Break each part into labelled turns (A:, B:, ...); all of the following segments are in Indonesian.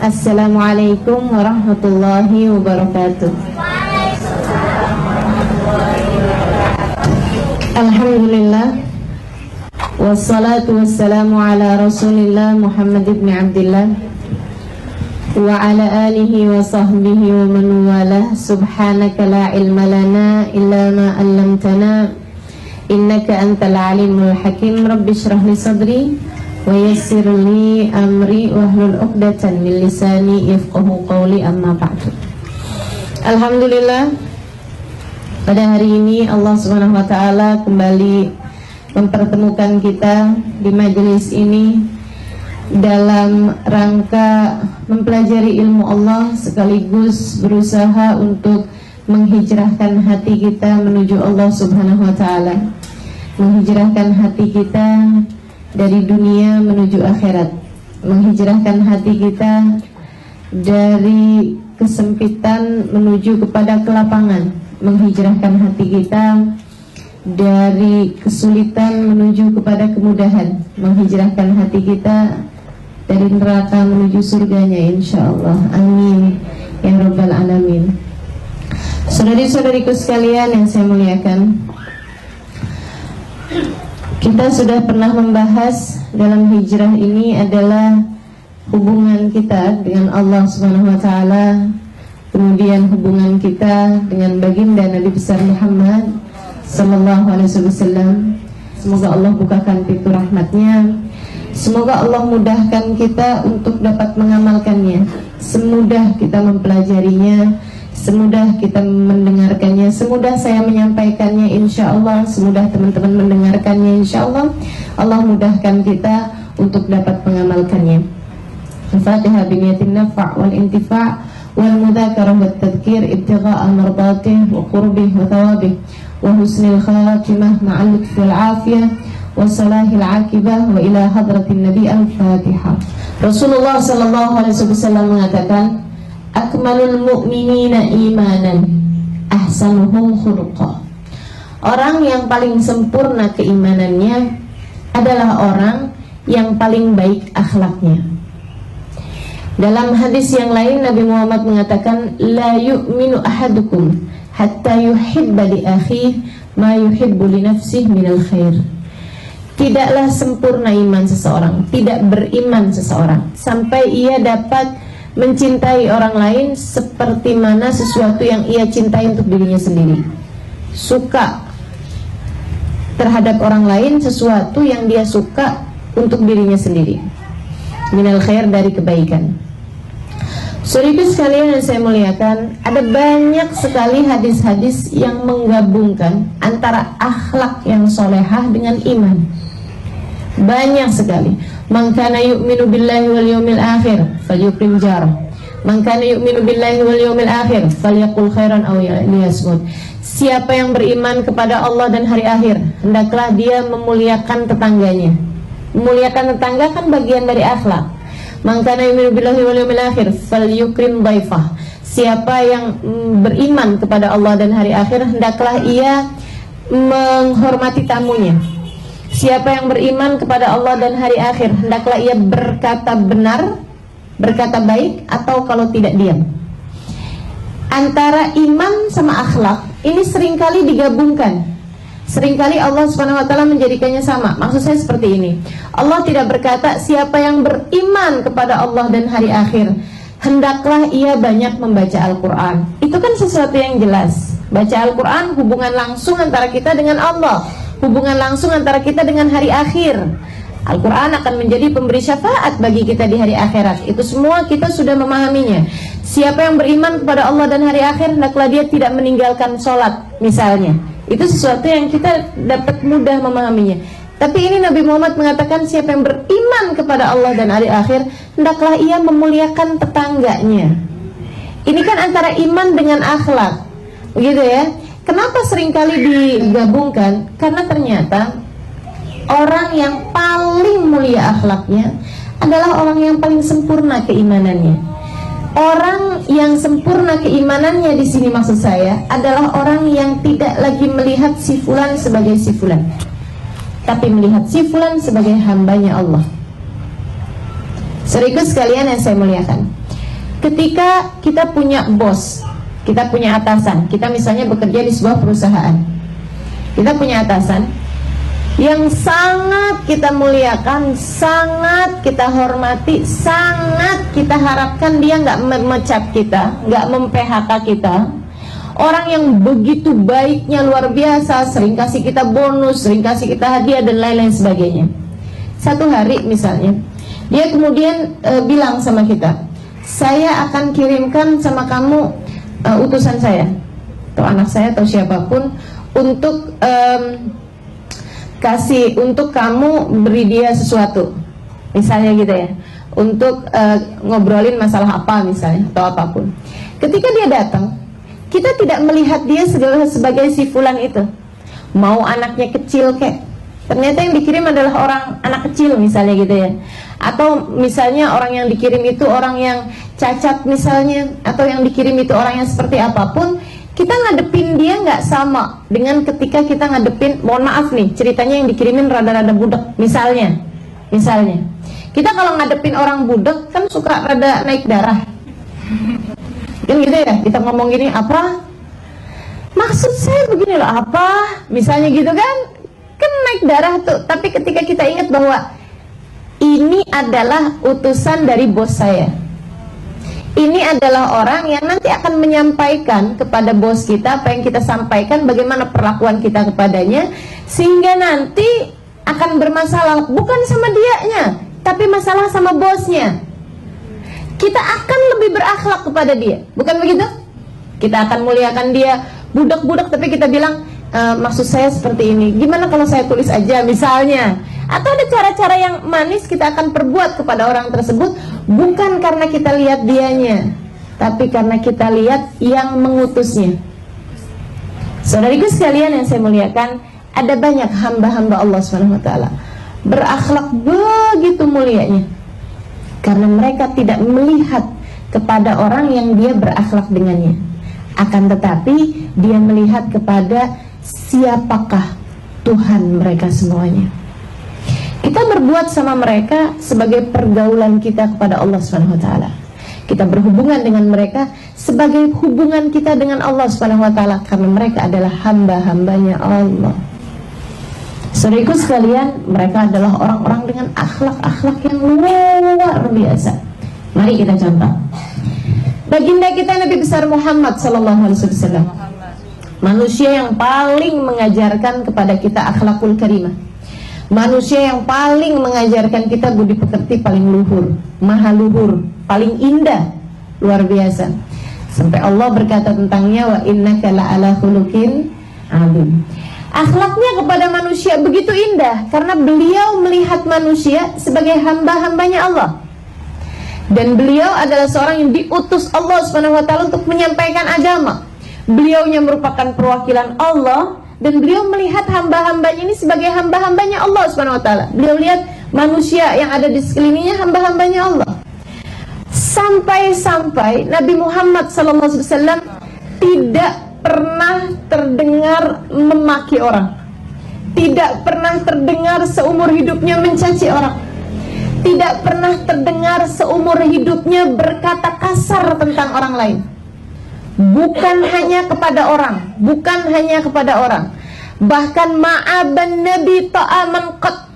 A: Assalamualaikum warahmatullahi wabarakatuh. Alhamdulillah, wassalatu wassalamu ala rasulillah Muhammad ibn Abdillah wa ala alihi wa sahbihi wa man walah. Subhanaka la ilma lana illa ma 'allamtana innaka antal alimul hakim. Rabbi shrah li sadri wa yassir li amri wahlul 'uqdatan min lisani yafqahu qawli, amma ba'du. Alhamdulillah, pada hari ini Allah Subhanahu wa taala kembali mempertemukan kita di majelis ini dalam rangka mempelajari ilmu Allah sekaligus berusaha untuk menghijrahkan hati kita menuju Allah Subhanahu wa taala. Menghijrahkan hati kita dari dunia menuju akhirat, menghijrahkan hati kita dari kesempitan menuju kepada kelapangan, menghijrahkan hati kita dari kesulitan menuju kepada kemudahan, menghijrahkan hati kita dari neraka menuju surganya insyaallah. Amin ya rabbal alamin. Saudari-saudariku sekalian yang saya muliakan, kita sudah pernah membahas dalam hijrah ini adalah hubungan kita dengan Allah Subhanahu wa taala, kemudian hubungan kita dengan baginda Nabi besar Muhammad sallallahu alaihi wasallam. Semoga Allah bukakan pintu rahmatnya. Semoga Allah mudahkan kita untuk dapat mengamalkannya, semudah kita mempelajarinya, semudah kita mendengarkannya, semudah saya menyampaikannya insyaallah, semudah teman-teman mendengarkannya insyaallah. Allah mudahkan kita untuk dapat mengamalkannya. Al-Fatihah biniyatin nafa' wal intifa' wal mudzakarah wat tadhkir ibtigha'a mardatih wa qurbih wa thawabih wa husnil khatimah ma'al lutfi wal afiyah wa salahil aqibah wa ila hadratin nabi. Al-Fatihah. Rasulullah sallallahu alaihi wasallam mengatakan, akmalul mu'minina imanan ahsanuhum khuluqa. Orang yang paling sempurna keimanannya adalah orang yang paling baik akhlaknya. Dalam hadis yang lain Nabi Muhammad mengatakan, la yu'minu ahadukum hatta yuhibba li akhihi ma yuhibbu li nafsihi minal khair. Tidaklah sempurna iman seseorang, tidak beriman seseorang sampai ia dapat mencintai orang lain seperti mana sesuatu yang ia cintai untuk dirinya sendiri. Suka terhadap orang lain sesuatu yang dia suka untuk dirinya sendiri. Minal khair, dari kebaikan. Saudara sekalian yang saya muliakan, ada banyak sekali hadis-hadis yang menggabungkan antara akhlak yang solehah dengan iman. Banyak sekali. Man kana yu'minu billahi wal yawmil akhir falyukrim jarah. Man kana yu'minu billahi wal yawmil akhir falyaqul khairan aw liyasmut. Siapa yang beriman kepada Allah dan hari akhir, hendaklah dia memuliakan tetangganya. Memuliakan tetangga kan bagian dari akhlak. Man kana yu'minu billahi wal yawmil akhir falyukrim dhaifah. Siapa yang beriman kepada Allah dan hari akhir, hendaklah ia menghormati tamunya. Siapa yang beriman kepada Allah dan hari akhir, hendaklah ia berkata benar, berkata baik, atau kalau tidak diam. Antara iman sama akhlak ini seringkali digabungkan. Seringkali Allah Subhanahu wa taala menjadikannya sama. Maksud saya seperti ini. Allah tidak berkata siapa yang beriman kepada Allah dan hari akhir, hendaklah ia banyak membaca Al-Qur'an. Itu kan sesuatu yang jelas. Baca Al-Qur'an hubungan langsung antara kita dengan Allah, hubungan langsung antara kita dengan hari akhir. Al-Quran akan menjadi pemberi syafaat bagi kita di hari akhirat. Itu semua kita sudah memahaminya. Siapa yang beriman kepada Allah dan hari akhir, hendaklah dia tidak meninggalkan sholat misalnya. Itu sesuatu yang kita dapat mudah memahaminya. Tapi ini Nabi Muhammad mengatakan siapa yang beriman kepada Allah dan hari akhir, hendaklah ia memuliakan tetangganya. Ini kan antara iman dengan akhlak, begitu ya. Kenapa seringkali digabungkan? Karena ternyata orang yang paling mulia akhlaknya adalah orang yang paling sempurna keimanannya. Orang yang sempurna keimanannya di sini maksud saya adalah orang yang tidak lagi melihat si fulan sebagai si fulan, tapi melihat si fulan sebagai hambanya Allah. Saudaraku sekalian yang saya muliakan, Ketika kita punya bos, kita punya atasan, kita misalnya bekerja di sebuah perusahaan, kita punya atasan yang sangat kita muliakan, sangat kita hormati, sangat kita harapkan dia nggak memecat kita, nggak mem-PHK kita. Orang yang begitu baiknya luar biasa, sering kasih kita bonus, sering kasih kita hadiah dan lain-lain sebagainya. Satu hari misalnya, dia kemudian bilang sama kita, saya akan kirimkan sama kamu utusan saya, atau anak saya atau siapapun, untuk untuk kamu beri dia sesuatu, misalnya gitu ya, untuk ngobrolin masalah apa misalnya atau apapun. Ketika dia datang, kita tidak melihat dia sebagai si fulan itu, mau anaknya kecil kek, ternyata yang dikirim adalah orang anak kecil misalnya gitu ya, atau misalnya orang yang dikirim itu orang yang cacat misalnya, atau yang dikirim itu orang yang seperti apapun. Kita ngadepin dia nggak sama dengan ketika kita ngadepin, mohon maaf nih, ceritanya yang dikirimin rada-rada budak misalnya kita kalau ngadepin orang budak kan suka rada naik darah kan gitu ya, kita ngomong gini, apa maksud saya begini loh, apa misalnya gitu kan naik darah tuh. Tapi ketika kita ingat bahwa ini adalah utusan dari bos saya, ini adalah orang yang nanti akan menyampaikan kepada bos kita apa yang kita sampaikan, bagaimana perlakuan kita kepadanya, sehingga nanti akan bermasalah bukan sama dianya, tapi masalah sama bosnya. Kita akan lebih berakhlak kepada dia, bukan begitu? Kita akan muliakan dia, budak-budak, tapi kita bilang, maksud saya seperti ini, gimana kalau saya tulis aja misalnya. Atau ada cara-cara yang manis kita akan perbuat kepada orang tersebut, bukan karena kita lihat dianya, tapi karena kita lihat yang mengutusnya. Saudariku sekalian yang saya muliakan, ada banyak hamba-hamba Allah SWT berakhlak begitu mulianya, karena mereka tidak melihat kepada orang yang dia berakhlak dengannya, akan tetapi dia melihat kepada siapakah Tuhan mereka semuanya. Kita berbuat sama mereka sebagai pergaulan kita kepada Allah SWT. Kita berhubungan dengan mereka sebagai hubungan kita dengan Allah SWT, karena mereka adalah hamba-hambanya Allah. Saudaraku sekalian, mereka adalah orang-orang dengan akhlak-akhlak yang luar biasa. Mari kita contoh. Baginda kita Nabi besar Muhammad SAW, manusia yang paling mengajarkan kepada kita akhlakul karimah, manusia yang paling mengajarkan kita budi pekerti paling luhur, maha luhur, paling indah, luar biasa. Sampai Allah berkata tentangnya, wa innaka la'ala khuluqin adzim. Akhlaknya kepada manusia begitu indah karena beliau melihat manusia sebagai hamba-hambanya Allah. Dan beliau adalah seorang yang diutus Allah SWT untuk menyampaikan agama. Beliaunya merupakan perwakilan Allah, dan beliau melihat hamba-hambanya ini sebagai hamba-hambanya Allah SWT. Beliau lihat manusia yang ada di sekelilingnya hamba-hambanya Allah. Sampai-sampai Nabi Muhammad SAW tidak pernah terdengar memaki orang, tidak pernah terdengar seumur hidupnya mencaci orang, tidak pernah terdengar seumur hidupnya berkata kasar tentang orang lain. Bukan hanya kepada orang, bukan hanya kepada orang, bahkan ma'aban Nabi ta'aman qat,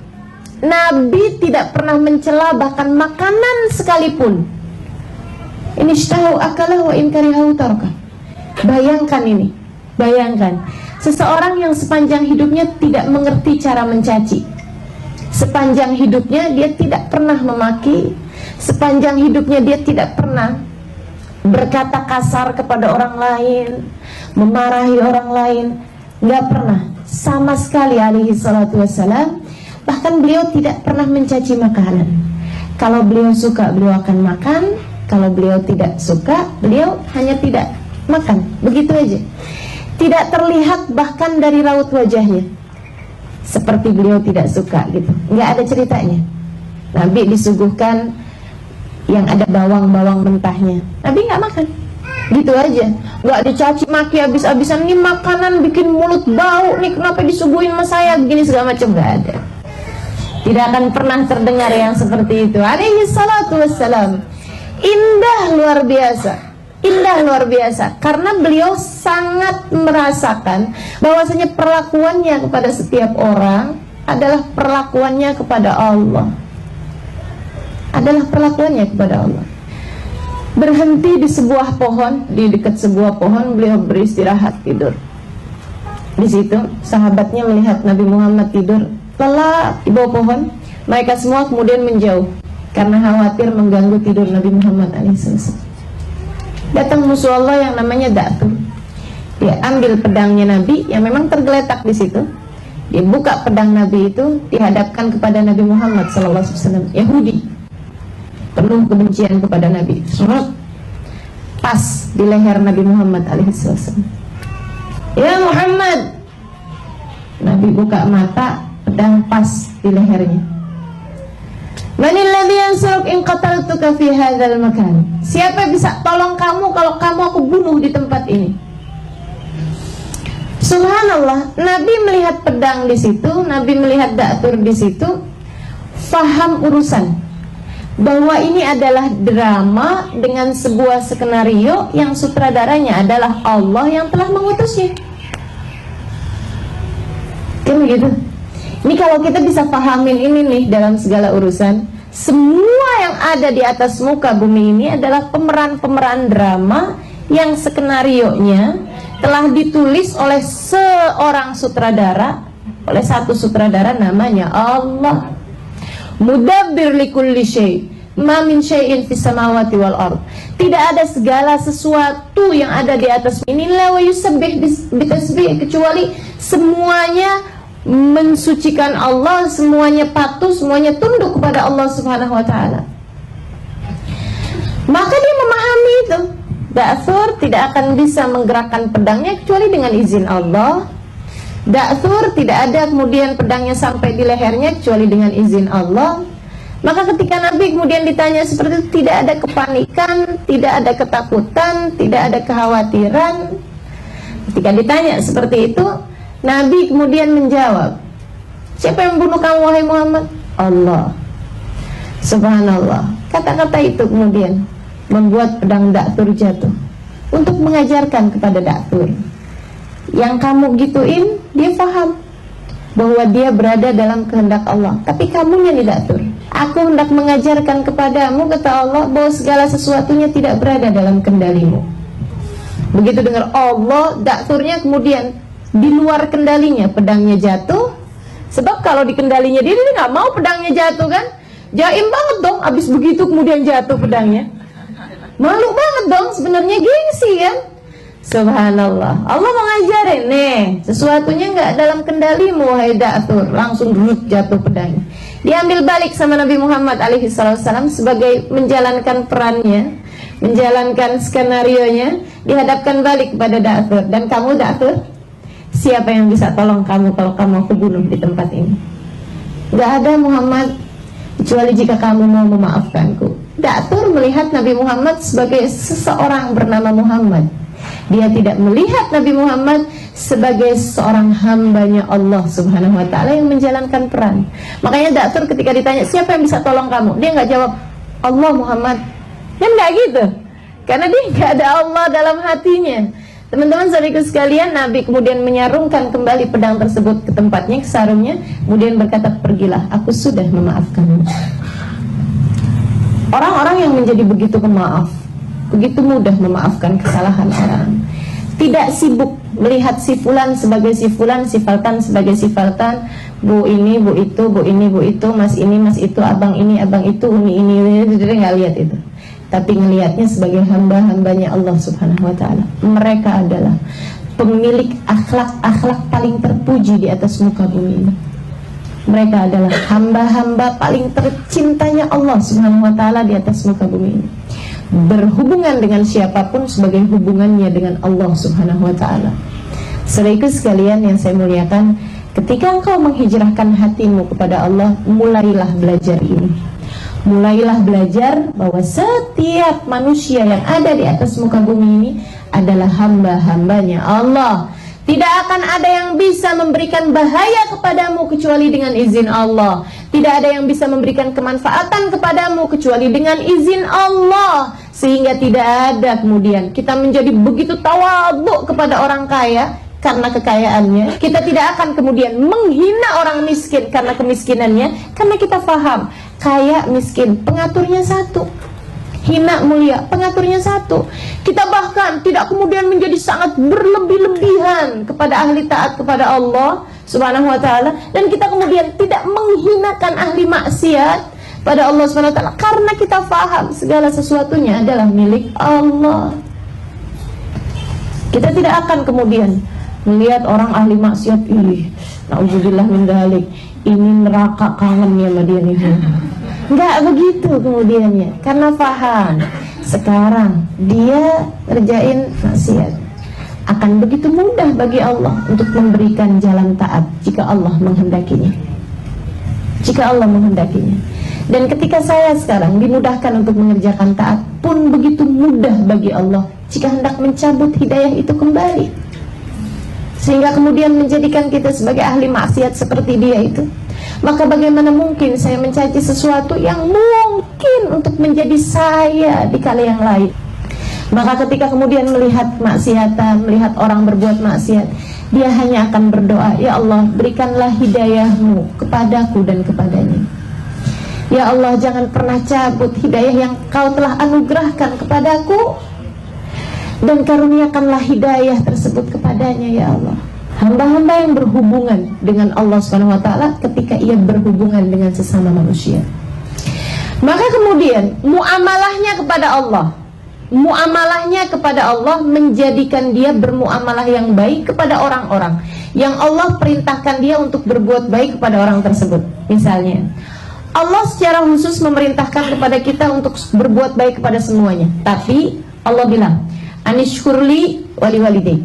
A: Nabi tidak pernah mencela bahkan makanan sekalipun. Ini ishtahu akalah wa in karihahu tarka. Bayangkan ini, bayangkan seseorang yang sepanjang hidupnya tidak mengerti cara mencaci, sepanjang hidupnya dia tidak pernah memaki, sepanjang hidupnya dia tidak pernah berkata kasar kepada orang lain, memarahi orang lain, nggak pernah sama sekali alaihi salatu wassalam. Bahkan beliau tidak pernah mencaci makanan. Kalau beliau suka beliau akan makan, kalau beliau tidak suka beliau hanya tidak makan, begitu aja. Tidak terlihat bahkan dari raut wajahnya seperti beliau tidak suka gitu, nggak ada ceritanya. Nabi disuguhkan yang ada bawang-bawang mentahnya, Nabi nggak makan, gitu aja. Nggak dicaci maki habis-habisan, ini makanan bikin mulut bau nih, kenapa disuguhin sama saya begini segala macam, nggak ada. Tidak akan pernah terdengar yang seperti itu alaihi salatu wassalam. Indah luar biasa. Indah luar biasa. Karena beliau sangat merasakan bahwasanya perlakuannya kepada setiap orang adalah perlakuannya kepada Allah. Adalah perlakuannya kepada Allah. Berhenti di sebuah pohon, di dekat sebuah pohon beliau beristirahat tidur. Di situ sahabatnya melihat Nabi Muhammad tidur lelap di bawah pohon. Mereka semua kemudian menjauh karena khawatir mengganggu tidur Nabi Muhammad alaihissalam. Datang musuh Allah yang namanya Da'tur. Dia ambil pedangnya Nabi yang memang tergeletak di situ. Dia buka pedang Nabi itu, dihadapkan kepada Nabi Muhammad SAW. Yahudi, penuh kebencian kepada Nabi. Pas di leher Nabi Muhammad alaihissalam. Ya Muhammad. Nabi buka mata, pedang pas di lehernya. Manil ladzi yansuruk in qataltuka fi hadzal makan. Siapa yang bisa tolong kamu kalau kamu aku bunuh di tempat ini? Subhanallah, Nabi melihat pedang di situ, Nabi melihat Da'tur di situ, faham urusan bahwa ini adalah drama dengan sebuah skenario yang sutradaranya adalah Allah yang telah mengutusnya. Kan begitu. Ini kalau kita bisa pahamin ini nih dalam segala urusan, semua yang ada di atas muka bumi ini adalah pemeran-pemeran drama yang skenarionya telah ditulis oleh seorang sutradara, oleh satu sutradara namanya Allah. Mudabbir likulli syai', ma min syai'in fis samawati wal ard. Tidak ada segala sesuatu yang ada di atas ini la wa yusabbih bitasbih, kecuali semuanya mensucikan Allah, semuanya patuh, semuanya tunduk kepada Allah Subhanahu wa taala. Maka dia memahami itu. Da'tur tidak akan bisa menggerakkan pedangnya kecuali dengan izin Allah. Da'tur tidak ada kemudian pedangnya sampai di lehernya kecuali dengan izin Allah. Maka ketika Nabi kemudian ditanya seperti itu, tidak ada kepanikan, tidak ada ketakutan, tidak ada kekhawatiran. Ketika ditanya seperti itu, Nabi kemudian menjawab, siapa yang membunuh kamu wahai Muhammad? Allah. Subhanallah. Kata-kata itu kemudian membuat pedang Da'tur jatuh untuk mengajarkan kepada Da'tur, yang kamu gituin dia paham bahwa dia berada dalam kehendak Allah, tapi kamunya nih Da'tur, aku hendak mengajarkan kepadamu, kata Allah, bahwa segala sesuatunya tidak berada dalam kendalimu. Begitu dengar Allah, Da'turnya kemudian di luar kendalinya, pedangnya jatuh. Sebab kalau di kendalinya dia nggak mau pedangnya jatuh kan, jaim banget dong. Abis begitu kemudian jatuh pedangnya, malu banget dong, sebenarnya gengsi kan. Subhanallah, Allah mau ngajarin nih, sesuatunya nggak dalam kendalimu wahai Da'tur, langsung jatuh pedangnya. Diambil balik sama Nabi Muhammad alaihissalam sebagai menjalankan perannya, menjalankan skenarionya, dihadapkan balik kepada Da'tur. Dan kamu Da'tur, siapa yang bisa tolong kamu kalau kamu aku bunuh di tempat ini? Gak ada Muhammad, kecuali jika kamu mau memaafkanku. Da'tur melihat Nabi Muhammad sebagai seseorang bernama Muhammad. Dia tidak melihat Nabi Muhammad sebagai seorang hambanya Allah Subhanahu wa ta'ala yang menjalankan peran. Makanya Da'tur ketika ditanya siapa yang bisa tolong kamu, dia nggak jawab Allah Muhammad. Dia nggak gitu, karena dia nggak ada Allah dalam hatinya. Teman-teman saudaraku sekalian, Nabi kemudian menyarungkan kembali pedang tersebut ke tempatnya, ke sarungnya, kemudian berkata, pergilah, aku sudah memaafkanmu. Orang-orang yang menjadi begitu pemaaf, begitu mudah memaafkan kesalahan orang, tidak sibuk melihat si fulan sebagai si fulan, si faltan sebagai si faltan, bu ini, bu itu, bu ini, bu itu, mas ini, mas itu, abang ini, abang itu, uni ini, nggak lihat itu. Tapi ngelihatnya sebagai hamba-hambanya Allah Subhanahu wa ta'ala. Mereka adalah pemilik akhlak-akhlak paling terpuji di atas muka bumi ini. Mereka adalah hamba-hamba paling tercintanya Allah Subhanahu wa ta'ala di atas muka bumi ini. Berhubungan dengan siapapun sebagai hubungannya dengan Allah Subhanahu wa ta'ala. Saudaraku sekalian yang saya muliakan, ketika engkau menghijrahkan hatimu kepada Allah, mulailah belajar ini. Mulailah belajar bahwa setiap manusia yang ada di atas muka bumi ini adalah hamba-hambanya Allah. Tidak akan ada yang bisa memberikan bahaya kepadamu kecuali dengan izin Allah. Tidak ada yang bisa memberikan kemanfaatan kepadamu kecuali dengan izin Allah. Sehingga tidak ada kemudian kita menjadi begitu tawadhu kepada orang kaya karena kekayaannya. Kita tidak akan kemudian menghina orang miskin karena kemiskinannya, karena kita faham kaya miskin pengaturnya satu, hina mulia pengaturnya satu. Kita bahkan tidak kemudian menjadi sangat berlebih-lebihan kepada ahli taat kepada Allah Subhanahu wa ta'ala, dan kita kemudian tidak menghinakan ahli maksiat pada Allah Subhanahu wa ta'ala, karena kita faham segala sesuatunya adalah milik Allah. Kita tidak akan kemudian melihat orang ahli maksiat, na'udzubillah min dzalik, ini neraka kangennya sama dia nih. Enggak begitu kemudiannya, karena faham sekarang dia kerjain maksiat, akan begitu mudah bagi Allah untuk memberikan jalan taat jika Allah menghendakinya. Jika Allah menghendakinya. Dan ketika saya sekarang dimudahkan untuk mengerjakan taat pun begitu mudah bagi Allah jika hendak mencabut hidayah itu kembali, sehingga kemudian menjadikan kita sebagai ahli maksiat seperti dia itu. Maka bagaimana mungkin saya mencaci sesuatu yang mungkin untuk menjadi saya di kala yang lain. Maka ketika kemudian melihat maksiatan, melihat orang berbuat maksiat, dia hanya akan berdoa, ya Allah, berikanlah hidayahmu kepadaku dan kepadanya. Ya Allah, jangan pernah cabut hidayah yang kau telah anugerahkan kepadaku, dan karuniakanlah hidayah tersebut kepadanya, ya Allah. Hamba-hamba yang berhubungan dengan Allah Subhanahu wa ta'ala ketika ia berhubungan dengan sesama manusia, maka kemudian muamalahnya kepada Allah menjadikan dia bermuamalah yang baik kepada orang-orang yang Allah perintahkan dia untuk berbuat baik kepada orang tersebut. Misalnya Allah secara khusus memerintahkan kepada kita untuk berbuat baik kepada semuanya, tapi Allah bilang, anishkurli wali walidayk,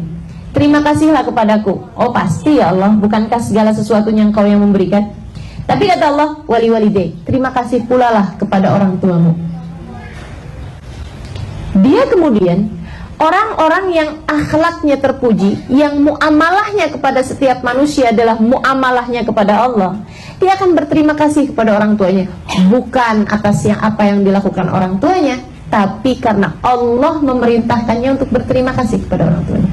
A: terima kasihlah kepadaku. Oh pasti ya Allah, bukankah segala sesuatunya engkau yang memberikan? Tapi kata Allah, wali walidayk, terima kasih pula lah kepada orang tuamu. Dia kemudian orang-orang yang akhlaknya terpuji, yang muamalahnya kepada setiap manusia adalah muamalahnya kepada Allah, dia akan berterima kasih kepada orang tuanya, bukan atas apa yang dilakukan orang tuanya, tapi karena Allah memerintahkannya untuk berterima kasih kepada orang tuanya.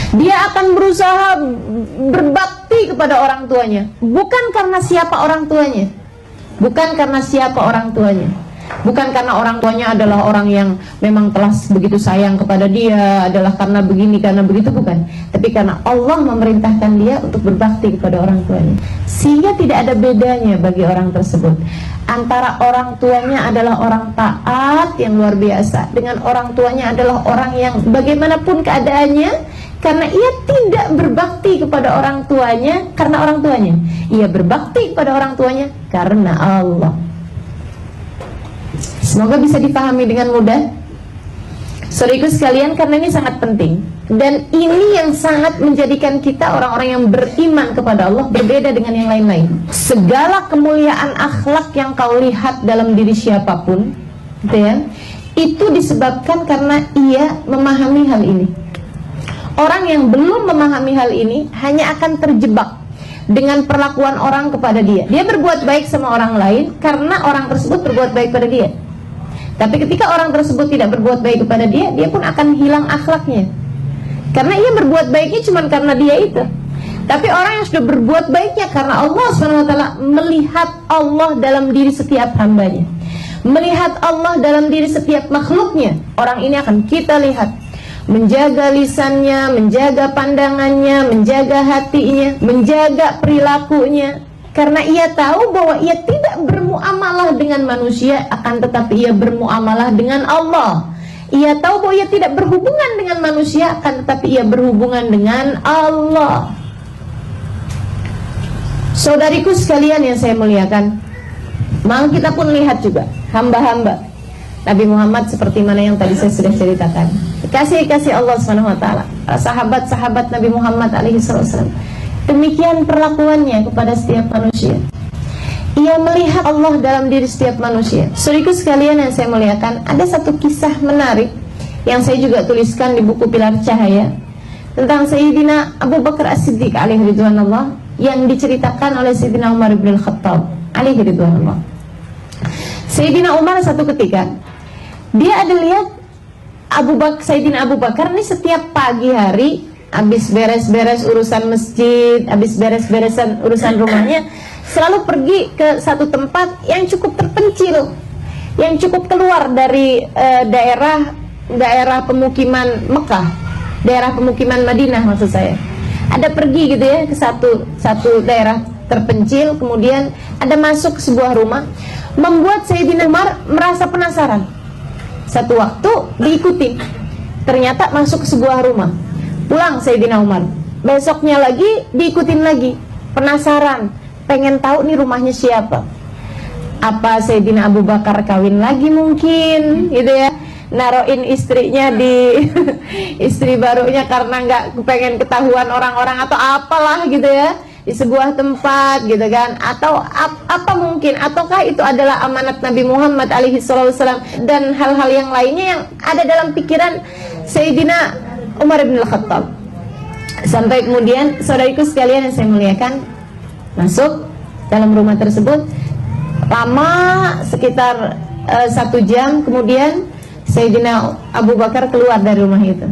A: Dia akan berusaha berbakti kepada orang tuanya, bukan karena siapa orang tuanya, bukan karena siapa orang tuanya, bukan karena orang tuanya adalah orang yang memang telah begitu sayang kepada dia, adalah karena begini, karena begitu, bukan. Tapi karena Allah memerintahkan dia untuk berbakti kepada orang tuanya. Sehingga tidak ada bedanya bagi orang tersebut antara orang tuanya adalah orang taat yang luar biasa dengan orang tuanya adalah orang yang bagaimanapun keadaannya, karena ia tidak berbakti kepada orang tuanya karena orang tuanya, ia berbakti kepada orang tuanya karena Allah. Semoga bisa dipahami dengan mudah, saudaraku sekalian, karena ini sangat penting. Dan ini yang sangat menjadikan kita orang-orang yang beriman kepada Allah berbeda dengan yang lain-lain. Segala kemuliaan akhlak yang kau lihat dalam diri siapapun, gitu ya, itu disebabkan karena ia memahami hal ini. Orang yang belum memahami hal ini hanya akan terjebak dengan perlakuan orang kepada dia. Dia berbuat baik sama orang lain karena orang tersebut berbuat baik pada dia. Tapi ketika orang tersebut tidak berbuat baik kepada dia, dia pun akan hilang akhlaknya. Karena ia berbuat baiknya cuma karena dia itu. Tapi orang yang sudah berbuat baiknya karena Allah SWT melihat Allah dalam diri setiap hambanya, melihat Allah dalam diri setiap makhluknya. Orang ini akan kita lihat menjaga lisannya, menjaga pandangannya, menjaga hatinya, menjaga perilakunya, karena ia tahu bahwa ia tidak bermuamalah dengan manusia, akan tetapi ia bermuamalah dengan Allah. Ia tahu bahwa ia tidak berhubungan dengan manusia, akan tetapi ia berhubungan dengan Allah. Saudariku sekalian yang saya muliakan, maka kita pun lihat juga hamba-hamba Nabi Muhammad seperti mana yang tadi saya sudah ceritakan. Kasih Allah SWT, sahabat-sahabat Nabi Muhammad SAW, demikian perlakuannya kepada setiap manusia. Ia melihat Allah dalam diri setiap manusia. Saudaraku sekalian yang saya muliakan, ada satu kisah menarik yang saya juga tuliskan di buku Pilar Cahaya tentang Sayyidina Abu Bakar As-Siddiq alaihi ridwanullah, yang diceritakan oleh Sayyidina Umar bin Khattab alaihi ridwanullah. Sayyidina Umar satu ketika dia ada lihat Sayyidina Abu Bakar ini setiap pagi hari habis beres-beres urusan masjid, habis beres-beresan urusan rumahnya, selalu pergi ke satu tempat yang cukup terpencil, yang cukup keluar dari daerah pemukiman Mekah, daerah pemukiman Madinah maksud saya. Ada pergi gitu ya ke satu daerah terpencil, kemudian ada masuk ke sebuah rumah, membuat Sayyidina Umar merasa penasaran. Satu waktu diikuti, ternyata masuk ke sebuah rumah. Pulang Sayyidina Umar, besoknya lagi diikutin lagi, penasaran, pengen tahu nih rumahnya siapa. Apa Sayyidina Abu Bakar kawin lagi mungkin, gitu ya, naroin istrinya di istri barunya karena nggak pengen ketahuan orang-orang atau apalah gitu ya, di sebuah tempat gitu kan, atau apa mungkin, ataukah itu adalah amanat Nabi Muhammad alaihi wasallam dan hal-hal yang lainnya yang ada dalam pikiran Sayyidina Umar bin Khattab. Sampai kemudian saudariku sekalian yang saya muliakan, masuk dalam rumah tersebut lama sekitar 1 jam, kemudian Sayyidina Abu Bakar keluar dari rumah itu.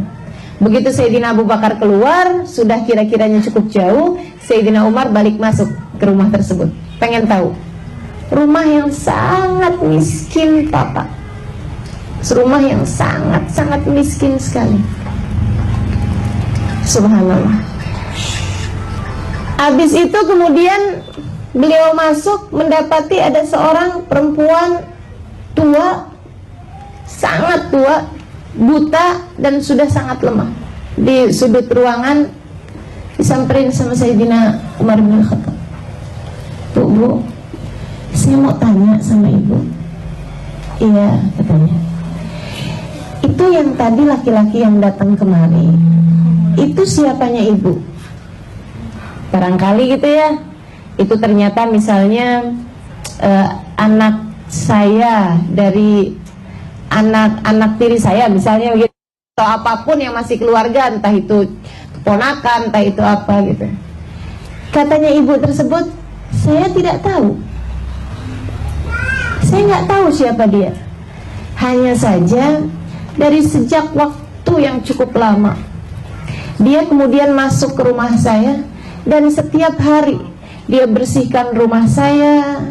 A: Begitu Sayyidina Abu Bakar keluar, sudah kira-kiranya cukup jauh, Sayyidina Umar balik masuk ke rumah tersebut, pengen tahu. Rumah yang sangat miskin Papa, rumah yang sangat miskin sekali. Subhanallah. Habis itu kemudian beliau masuk, mendapati ada seorang perempuan tua, sangat tua, buta dan sudah sangat lemah. Di sudut ruangan disamperin sama Sayyidina Umar bin Khattab. Bu, saya mau tanya sama ibu. Iya, katanya. Itu yang tadi laki-laki yang datang kemari, itu siapanya ibu? Barangkali gitu ya, itu ternyata misalnya anak saya dari anak tiri saya misalnya begitu, atau apapun yang masih keluarga, entah itu keponakan, entah itu apa gitu. Katanya ibu tersebut, saya tidak tahu, saya nggak tahu siapa dia. Hanya saja dari sejak waktu yang cukup lama dia kemudian masuk ke rumah saya, dan setiap hari dia bersihkan rumah saya,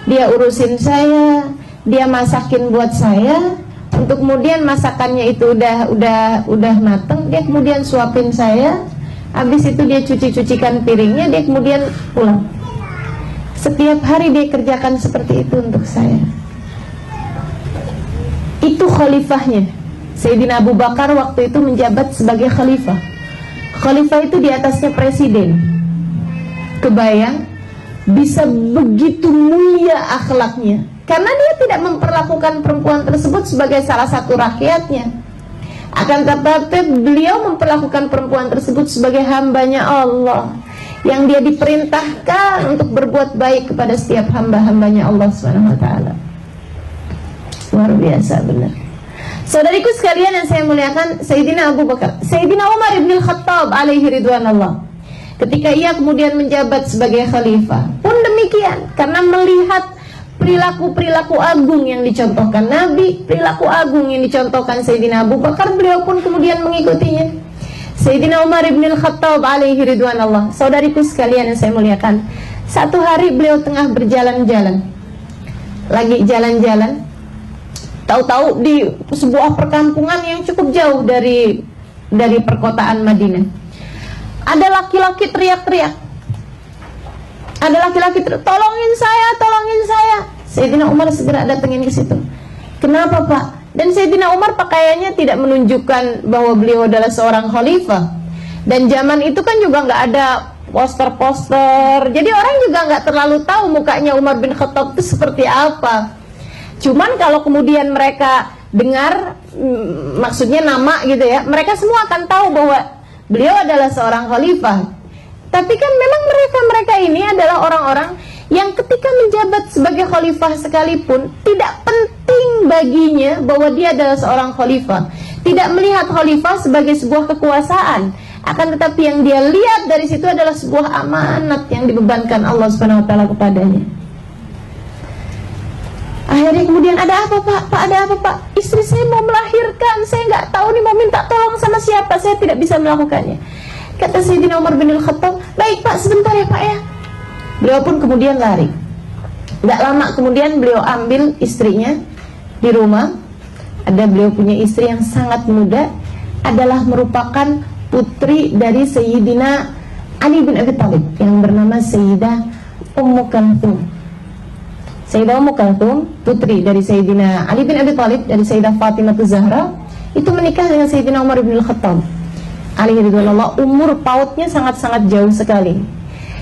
A: dia urusin saya, dia masakin buat saya. Untuk kemudian masakannya itu udah mateng, dia kemudian suapin saya. Habis itu dia cucikan piringnya, dia kemudian pulang. Setiap hari dia kerjakan seperti itu untuk saya. Itu khalifahnya. Sayyidina Abu Bakar waktu itu menjabat sebagai khalifah. Khalifah itu di atasnya presiden. Kebayang bisa begitu mulia akhlaknya, karena dia tidak memperlakukan perempuan tersebut sebagai salah satu rakyatnya. Akan tetapi beliau memperlakukan perempuan tersebut sebagai hambanya Allah, yang dia diperintahkan untuk berbuat baik kepada setiap hamba-hambanya Allah SWT. Luar biasa benar. Saudariku sekalian yang saya muliakan, Sayyidina Abu Bakar, Sayyidina Umar bin Khattab alaihi ridwanullah, ketika ia kemudian menjabat sebagai khalifah pun demikian, karena melihat perilaku-perilaku agung yang dicontohkan Nabi, perilaku agung yang dicontohkan Sayyidina Abu Bakar, beliau pun kemudian mengikutinya. Sayyidina Umar bin Khattab alaihi ridwanullah, saudariku sekalian yang saya muliakan, satu hari beliau tengah berjalan-jalan, lagi jalan-jalan, tahu-tahu di sebuah perkampungan yang cukup jauh dari perkotaan Madinah, ada laki-laki teriak-teriak. Ada laki-laki tolongin saya, tolongin saya. Sayyidina Umar segera datengin ke situ. Kenapa Pak? Dan Sayyidina Umar pakaiannya tidak menunjukkan bahwa beliau adalah seorang khalifah. Dan zaman itu kan juga nggak ada poster-poster, jadi orang juga nggak terlalu tahu mukanya Umar bin Khattab itu seperti apa. Cuman kalau kemudian mereka dengar, maksudnya nama gitu ya, mereka semua akan tahu bahwa beliau adalah seorang khalifah. Tapi kan memang mereka ini adalah orang-orang yang ketika menjabat sebagai khalifah sekalipun tidak penting baginya bahwa dia adalah seorang khalifah. Tidak melihat khalifah sebagai sebuah kekuasaan. Akan tetapi yang dia lihat dari situ adalah sebuah amanat yang dibebankan Allah Subhanahu wa taala kepadanya. Akhirnya kemudian, ada apa Pak? Pak, ada apa Pak? Istri saya mau melahirkan, saya nggak tahu nih mau minta tolong sama siapa, saya tidak bisa melakukannya. Kata Sayyidina Umar bin Al-Khattab, baik Pak, sebentar ya Pak ya. Beliau pun kemudian lari. Nggak lama kemudian beliau ambil istrinya di rumah. Ada beliau punya istri yang sangat muda, adalah merupakan putri dari Sayyidina Ali bin Abi Thalib yang bernama Sayyidah Ummu Kalthum. Sayyidah Ummu Kalthum, putri dari Sayyidina Ali bin Abi Thalib, dari Sayyidah Fatimah Zahra, itu menikah dengan Sayyidina Umar bin Al-Khattab alaihi ridwanullah. Umur pautnya sangat-sangat jauh sekali.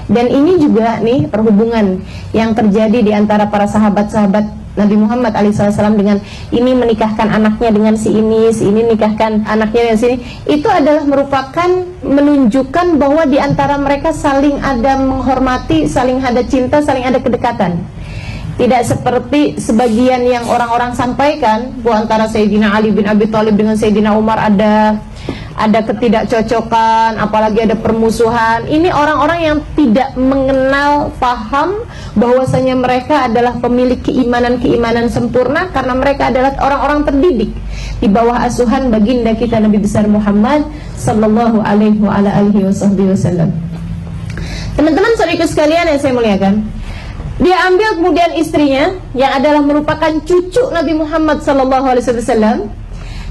A: Dan ini juga nih perhubungan yang terjadi di antara para sahabat-sahabat Nabi Muhammad SAW dengan ini menikahkan anaknya dengan si ini nikahkan anaknya dengan sini. Itu adalah merupakan menunjukkan bahwa di antara mereka saling ada menghormati, saling ada cinta, saling ada kedekatan. Tidak seperti sebagian yang orang-orang sampaikan bahwa antara Sayyidina Ali bin Abi Thalib dengan Sayyidina Umar ada ketidakcocokan, apalagi ada permusuhan. Ini orang-orang yang tidak mengenal, paham bahwasanya mereka adalah pemilik keimanan sempurna, karena mereka adalah orang-orang terdidik di bawah asuhan baginda kita Nabi besar Muhammad sallallahu alaihi wasallam. Teman-teman saudaraku sekalian yang saya muliakan, dia ambil kemudian istrinya yang adalah merupakan cucu Nabi Muhammad sallallahu alaihi wasallam.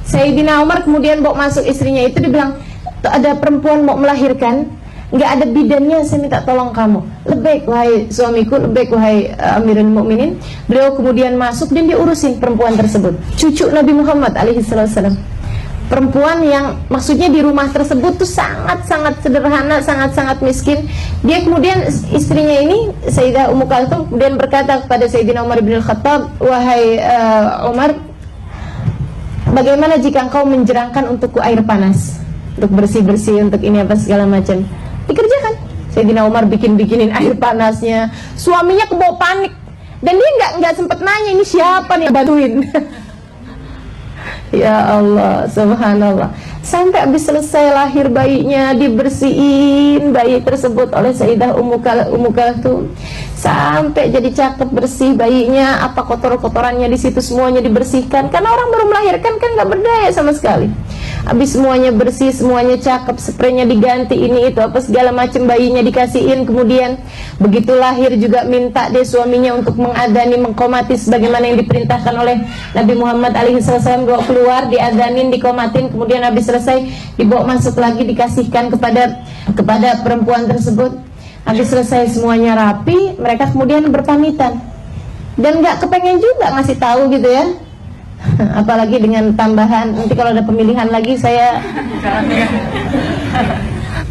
A: Sayyidina Umar kemudian bawa masuk istrinya itu, dibilang ada perempuan mau melahirkan, nggak ada bidannya, saya minta tolong kamu. Lebih wahai suamiku, lebih wahai Amirul Mukminin. Beliau kemudian masuk dan diurusin perempuan tersebut, cucu Nabi Muhammad alaihi wasallam. Perempuan yang maksudnya di rumah tersebut tuh sangat-sangat sederhana, sangat-sangat miskin. Dia kemudian, istrinya ini Sayyidah Ummu Kalthum kemudian berkata kepada Sayyidina Umar bin Al-Khattab, wahai Umar, bagaimana jika engkau menjerangkan untukku air panas untuk bersih-bersih, untuk ini apa segala macam. Dikerjakan. Sayyidina Umar bikinin air panasnya. Suaminya kebawa panik dan dia nggak sempat nanya ini siapa nih bantuin. Ya Allah, subhanallah. Sampai habis selesai lahir bayinya, dibersihin bayi tersebut oleh Sayyidah Ummu Kalthum. Sampai jadi cakep, bersih bayinya, apa kotor-kotorannya di situ semuanya dibersihkan. Karena orang baru melahirkan kan nggak berdaya sama sekali. Habis semuanya bersih, semuanya cakep, spraynya diganti, ini itu apa segala macam, bayinya dikasihin. Kemudian begitu lahir juga minta deh suaminya untuk mengadani, mengkomati sebagaimana yang diperintahkan oleh Nabi Muhammad SAW. Bawa keluar, diadanin, dikomatin, kemudian habis selesai dibawa masuk lagi, dikasihkan kepada perempuan tersebut. Habis selesai semuanya rapi, mereka kemudian berpamitan. Dan nggak kepengen juga ngasih tahu gitu ya. Apalagi dengan tambahan, nanti kalau ada pemilihan lagi saya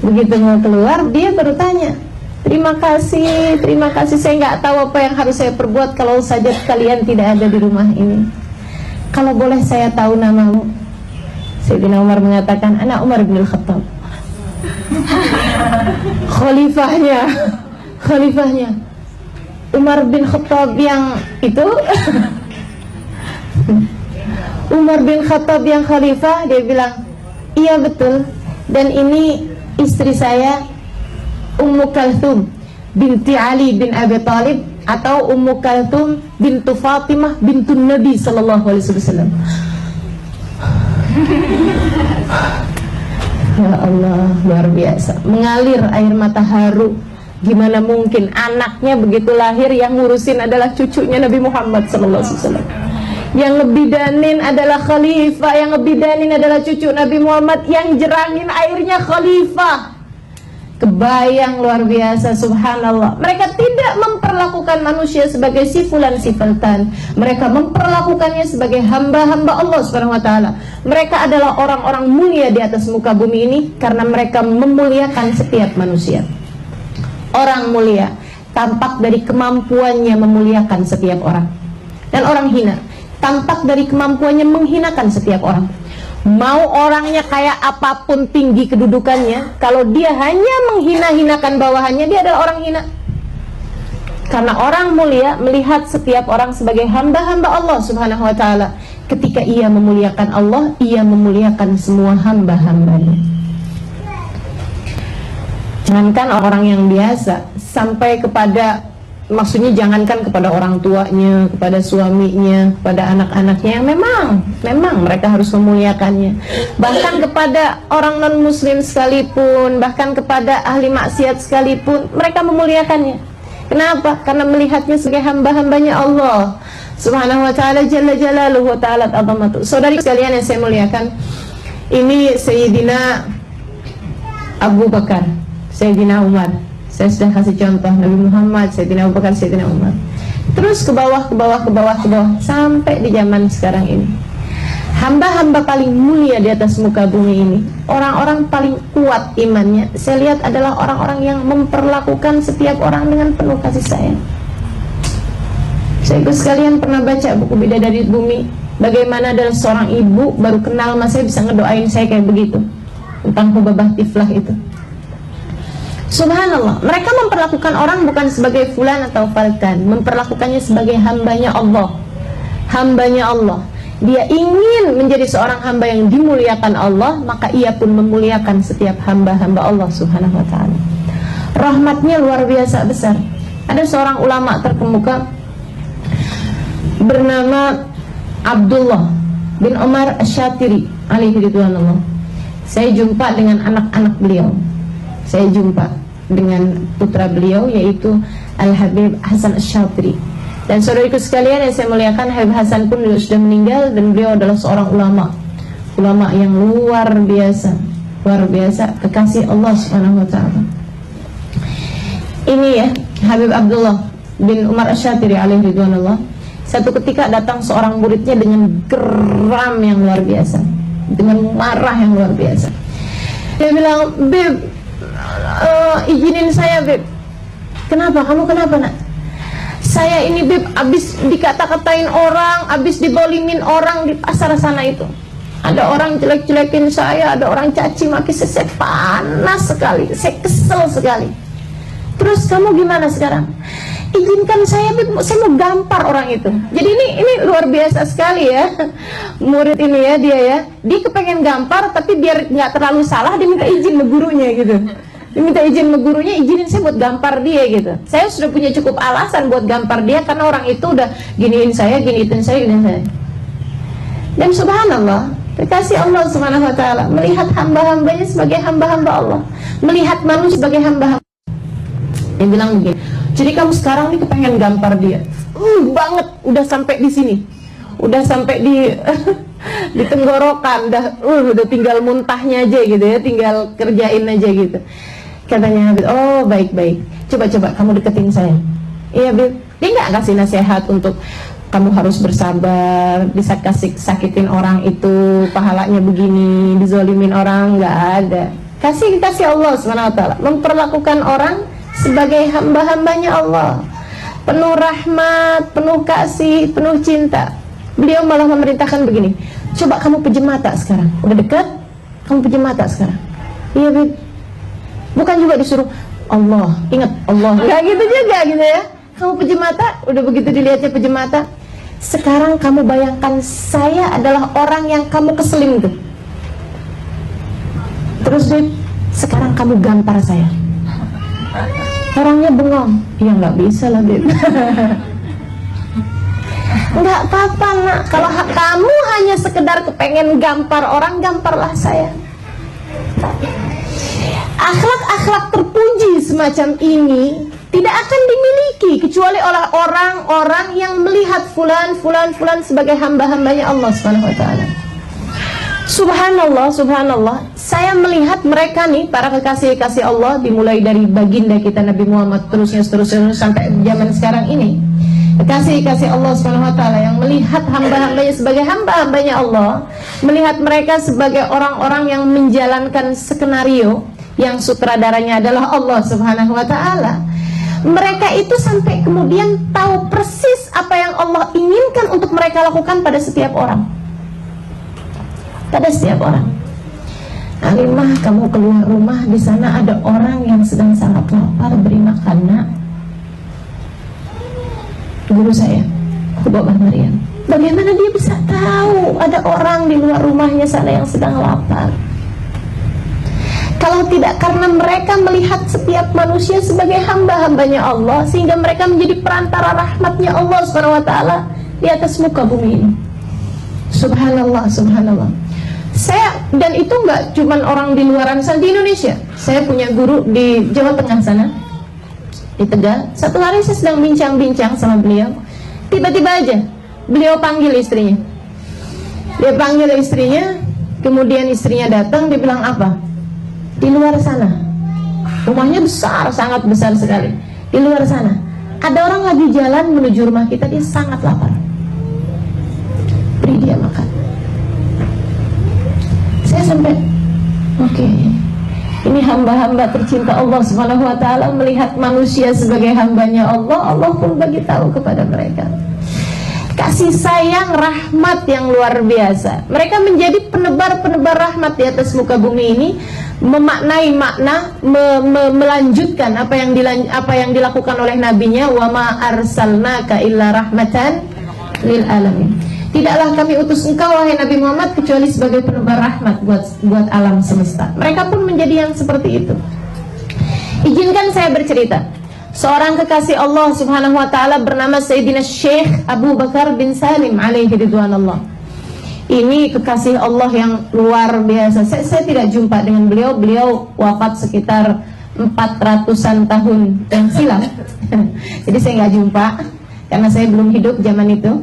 A: begitu mau keluar, dia baru tanya, terima kasih, saya nggak tahu apa yang harus saya perbuat kalau saja kalian tidak ada di rumah ini. Kalau boleh saya tahu namamu? Sayyidina Umar mengatakan, anak Umar bin Al-Khattab. Khalifahnya Umar bin Khattab yang itu. Umar bin Khattab yang khalifah. Dia bilang, iya betul, dan ini istri saya Ummu Kalthum binti Ali bin Abi Thalib, atau Ummu Kalthum bintu Fatimah bintu Nabi sallallahu alaihi wasallam. Ya Allah, luar biasa, mengalir air mata haru. Gimana mungkin anaknya begitu lahir yang ngurusin adalah cucunya Nabi Muhammad sallallahu alaihi wasallam. Yang ngebidanin adalah khalifah, yang ngebidanin adalah cucu Nabi Muhammad, yang jerangin airnya khalifah. Kebayang, luar biasa, subhanallah. Mereka tidak memperlakukan manusia sebagai si fulan si sultan. Mereka memperlakukannya sebagai hamba-hamba Allah Subhanahu wa taala. Mereka adalah orang-orang mulia di atas muka bumi ini karena mereka memuliakan setiap manusia. Orang mulia tampak dari kemampuannya memuliakan setiap orang. Dan orang hina tampak dari kemampuannya menghinakan setiap orang. Mau orangnya kayak apapun tinggi kedudukannya, kalau dia hanya menghina-hinakan bawahannya, dia adalah orang hina. Karena orang mulia melihat setiap orang sebagai hamba-hamba Allah Subhanahu wa ta'ala. Ketika ia memuliakan Allah, ia memuliakan semua hamba-hambanya. Jangankan orang yang biasa, sampai kepada, maksudnya jangankan kepada orang tuanya, kepada suaminya, kepada anak-anaknya yang memang mereka harus memuliakannya. Bahkan kepada orang non-muslim sekalipun, bahkan kepada ahli maksiat sekalipun, mereka memuliakannya. Kenapa? Karena melihatnya sebagai hamba-hambanya Allah Subhanahu wa ta'ala jalla jalaluhu wa ta'ala azamatu. Saudari sekalian yang saya muliakan, ini Sayyidina Abu Bakar, Sayyidina Umar. Saya sudah kasih contoh Nabi Muhammad, Sayyidina Abu Bakar, Sayyidina Umar. Terus ke bawah sampai di zaman sekarang ini. Hamba-hamba paling mulia di atas muka bumi ini, orang-orang paling kuat imannya, saya lihat adalah orang-orang yang memperlakukan setiap orang dengan penuh kasih sayang. Saya ikut sekalian pernah baca buku Bidadari Bumi, bagaimana adalah seorang ibu baru kenal mas saya bisa ngedoain saya kayak begitu tentang Hubabah Tiflah itu. Subhanallah, mereka memperlakukan orang bukan sebagai fulan atau faltan, memperlakukannya sebagai hambanya Allah. Hambanya Allah. Dia ingin menjadi seorang hamba yang dimuliakan Allah, maka ia pun memuliakan setiap hamba-hamba Allah Subhanahu wa ta'ala. Rahmatnya luar biasa besar. Ada seorang ulama terkemuka bernama Abdullah bin Umar Asy-Syatiri alaihi ridwanullah. Saya jumpa dengan anak-anak beliau. Saya jumpa dengan putra beliau yaitu Al-Habib Hasan Asy-Syatiri. Dan saudariku sekalian yang saya muliakan, Habib Hasan pun sudah meninggal dan beliau adalah seorang ulama yang luar biasa, kekasih Allah Subhanahu wa ta'ala. Ini ya Habib Abdullah bin Umar Asy-Syatiri alaihi ridwanullah. Satu ketika datang seorang muridnya dengan geram yang luar biasa, dengan marah yang luar biasa. Dia bilang, "Beb, izinin saya, Beb." "Kenapa? Kamu kenapa, nak?" "Saya ini, Beb, abis dikata-katain orang, abis dibolimin orang di pasar sana itu. Ada orang jelek-jelekin saya, ada orang caci maki saya panas sekali, saya kesel sekali. Terus kamu gimana sekarang?" "Izinkan saya, Beb, saya mau gampar orang itu." Jadi ini luar biasa sekali ya. Murid ini ya, dia kepengen gampar, tapi biar nggak terlalu salah, dia minta izin ke gurunya gitu. Dia minta izin ke gurunya, izinin saya buat gampar dia gitu. Saya sudah punya cukup alasan buat gampar dia, karena orang itu udah giniin saya. Dan subhanallah, kekasih Allah Subhanahu wa ta'ala melihat hamba-hambanya sebagai hamba-hamba Allah, melihat manusia sebagai hamba-hamba. Dia bilang begini, "Jadi kamu sekarang nih kepengen gampar dia banget, udah sampai di sini, udah sampai di tenggorokan, udah tinggal muntahnya aja gitu ya, tinggal kerjain aja gitu." Katanya Habib, "Oh baik-baik, coba kamu deketin saya." "Iya, Beb." Dia nggak kasih nasihat untuk kamu harus bersabar, bisa sakitin orang itu pahalanya begini, dizolimin orang, nggak ada. Kasih Allah Subhanahu wa ta'ala memperlakukan orang sebagai hamba-hambanya Allah, penuh rahmat, penuh kasih, penuh cinta. Beliau malah memerintahkan begini, "Coba kamu pejam mata sekarang, udah dekat, kamu pejam mata sekarang." "Iya, Beb." Bukan juga disuruh Allah, ingat Allah, nggak gitu juga gitu ya. Kamu pejam mata, udah begitu dilihatnya pejam mata. "Sekarang kamu bayangkan saya adalah orang yang kamu keselin tuh. Terus, Beb, sekarang kamu gampar saya." Orangnya bengong. "Ya nggak bisa lah, Beb." "Nggak apa-apa, nak. Kalau kamu hanya sekedar kepengen gampar orang, gamparlah saya." Akhlak-akhlak terpuji semacam ini tidak akan dimiliki kecuali oleh orang-orang yang melihat fulan sebagai hamba-hambanya Allah Subhanahu wa ta'ala. Subhanallah, saya melihat mereka nih, para kekasih-kekasih Allah, dimulai dari baginda kita Nabi Muhammad, terusnya sampai zaman sekarang ini. Kekasih-kekasih Allah Subhanahu wa ta'ala yang melihat hamba-hambanya sebagai hamba-hambanya Allah, melihat mereka sebagai orang-orang yang menjalankan skenario yang sutradaranya adalah Allah Subhanahu wa ta'ala. Mereka itu sampai kemudian tahu persis apa yang Allah inginkan untuk mereka lakukan pada setiap orang. Pada setiap orang. "Alimah, kamu keluar rumah, di sana ada orang yang sedang sangat lapar, beri makan, nak." Guru saya, Hubabah Maryam, bagaimana dia bisa tahu ada orang di luar rumahnya sana yang sedang lapar? Kalau tidak karena mereka melihat setiap manusia sebagai hamba-hambanya Allah, sehingga mereka menjadi perantara rahmatnya Allah SWT di atas muka bumi ini. Subhanallah, subhanallah. Dan itu nggak cuman orang di luaran sana, di Indonesia. Saya punya guru di Jawa Tengah sana, di Tegal. Satu hari saya sedang bincang-bincang sama beliau, tiba-tiba aja beliau panggil istrinya. Dia panggil istrinya, kemudian istrinya datang, dia bilang apa? Di luar sana, rumahnya besar, sangat besar sekali. Di luar sana ada orang lagi jalan menuju rumah kita, dia sangat lapar. Beri dia makan. Saya sampai, oke, ini hamba-hamba tercinta Allah Subhanahu wa Ta'ala melihat manusia sebagai hambanya Allah. Allah pun bagi tahu kepada mereka kasih sayang, rahmat yang luar biasa. Mereka menjadi penebar-penebar rahmat di atas muka bumi ini, memaknai makna, melanjutkan apa yang dilakukan oleh nabinya. Wa ma arsalnaka illa rahmatan lil alamin. Tidaklah kami utus engkau wahai Nabi Muhammad kecuali sebagai penebar rahmat buat alam semesta. Mereka pun menjadi yang seperti itu. Izinkan saya bercerita. Seorang kekasih Allah Subhanahu wa Ta'ala bernama Sayyidina Syekh Abu Bakar bin Salim alaihi ridwanullah. Ini kekasih Allah yang luar biasa. Saya tidak jumpa dengan beliau. Beliau wafat sekitar 400-an tahun yang silam. Jadi saya nggak jumpa karena saya belum hidup zaman itu.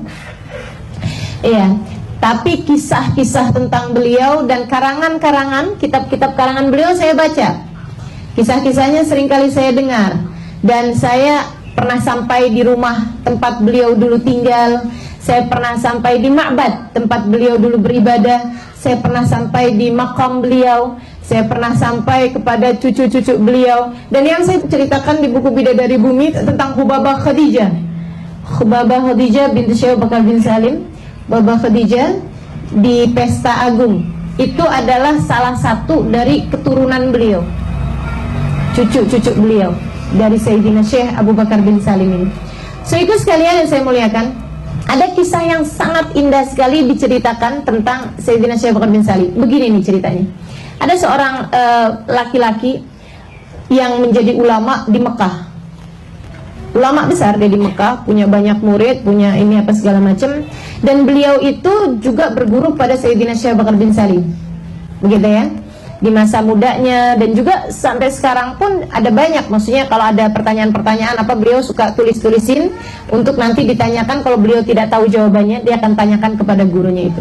A: Iya, tapi kisah-kisah tentang beliau dan karangan-karangan, kitab-kitab karangan beliau saya baca. Kisah-kisahnya seringkali saya dengar. Dan saya pernah sampai di rumah tempat beliau dulu tinggal. Saya pernah sampai di ma'bad tempat beliau dulu beribadah. Saya pernah sampai di makam beliau. Saya pernah sampai kepada cucu-cucu beliau. Dan yang saya ceritakan di buku Bidadari Bumi tentang Hubabah Khadijah. Hubabah Khadijah binti Syekh Bakar bin Salim. Hubabah Khadijah di Pesta Agung. Itu adalah salah satu dari keturunan beliau, cucu-cucu beliau, dari Sayyidina Syekh Abu Bakar bin Salim ini. So itu sekalian yang saya muliakan, ada kisah yang sangat indah sekali diceritakan tentang Sayyidina Syekh Abu Bakar bin Salim. Begini nih ceritanya. Ada seorang laki-laki yang menjadi ulama di Mekah. Ulama besar dia di Mekah, punya banyak murid, punya ini apa segala macam. Dan beliau itu juga berguru pada Sayyidina Syekh Abu Bakar bin Salim. Begitu ya. Di masa mudanya, dan juga sampai sekarang pun ada banyak, maksudnya kalau ada pertanyaan-pertanyaan apa beliau suka tulis-tulisin untuk nanti ditanyakan. Kalau beliau tidak tahu jawabannya, dia akan tanyakan kepada gurunya itu.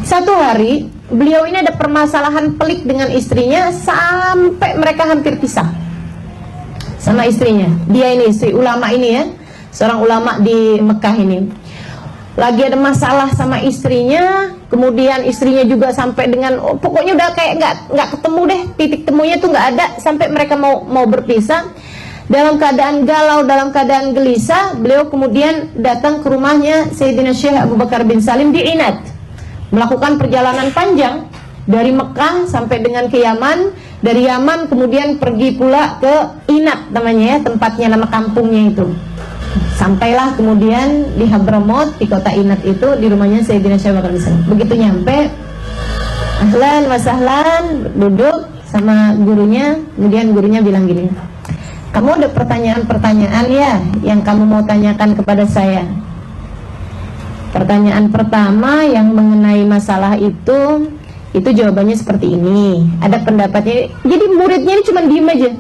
A: Satu hari beliau ini ada permasalahan pelik dengan istrinya sampai mereka hampir pisah sama istrinya. Dia ini istri ulama ini ya, seorang ulama di Mekah ini. Lagi ada masalah sama istrinya, kemudian istrinya juga sampai dengan pokoknya udah kayak nggak ketemu deh, titik temunya tuh nggak ada, sampai mereka mau berpisah. Dalam keadaan galau, dalam keadaan gelisah, beliau kemudian datang ke rumahnya Sayyidina Syekh Abu Bakar bin Salim di Inat, melakukan perjalanan panjang dari Mekah sampai dengan ke Yaman, dari Yaman kemudian pergi pula ke Inat namanya ya, tempatnya, nama kampungnya itu. Sampailah kemudian di Hadramaut, di kota Inat itu, di rumahnya Sayyidina Syekh Abu Bakar bin Salim. Begitu nyampe, ahlan wa sahlan, duduk sama gurunya. Kemudian gurunya bilang gini, kamu ada pertanyaan-pertanyaan ya yang kamu mau tanyakan kepada saya. Pertanyaan pertama yang mengenai masalah itu jawabannya seperti ini, ada pendapatnya. Jadi muridnya ini cuma diem aja.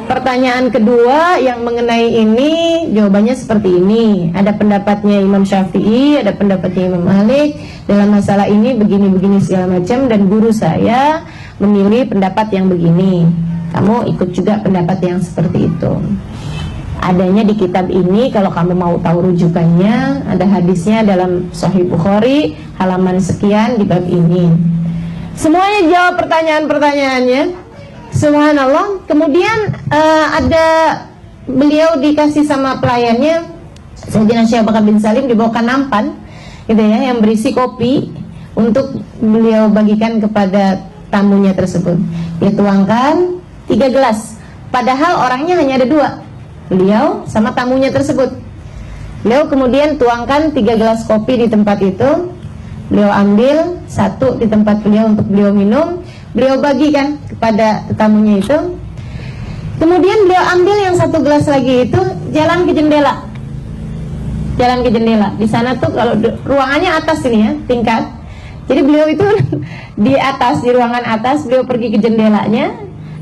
A: Pertanyaan kedua yang mengenai ini jawabannya seperti ini, ada pendapatnya Imam Syafi'i, ada pendapatnya Imam Malik dalam masalah ini begini-begini segala macam, dan guru saya memilih pendapat yang begini. Kamu ikut juga pendapat yang seperti itu. Adanya di kitab ini, kalau kamu mau tahu rujukannya, ada hadisnya dalam Sahih Bukhari halaman sekian di bab ini. Semuanya jawab pertanyaan-pertanyaannya. Subhanallah. Kemudian ada beliau dikasih sama pelayannya Sayyidina Syekh Bakar bin Salim, dibawakan nampan gitu ya, yang berisi kopi untuk beliau bagikan kepada tamunya tersebut. Dia tuangkan 3 gelas, padahal orangnya hanya ada 2, beliau sama tamunya tersebut. Beliau kemudian tuangkan 3 gelas kopi di tempat itu. Beliau ambil 1 di tempat beliau untuk beliau minum, beliau bagikan kepada tetamunya itu. Kemudian beliau ambil yang satu gelas lagi itu, jalan ke jendela. Jalan ke jendela. Di sana tuh kalau ruangannya atas ini ya, tingkat. Jadi beliau itu di atas, di ruangan atas, beliau pergi ke jendelanya.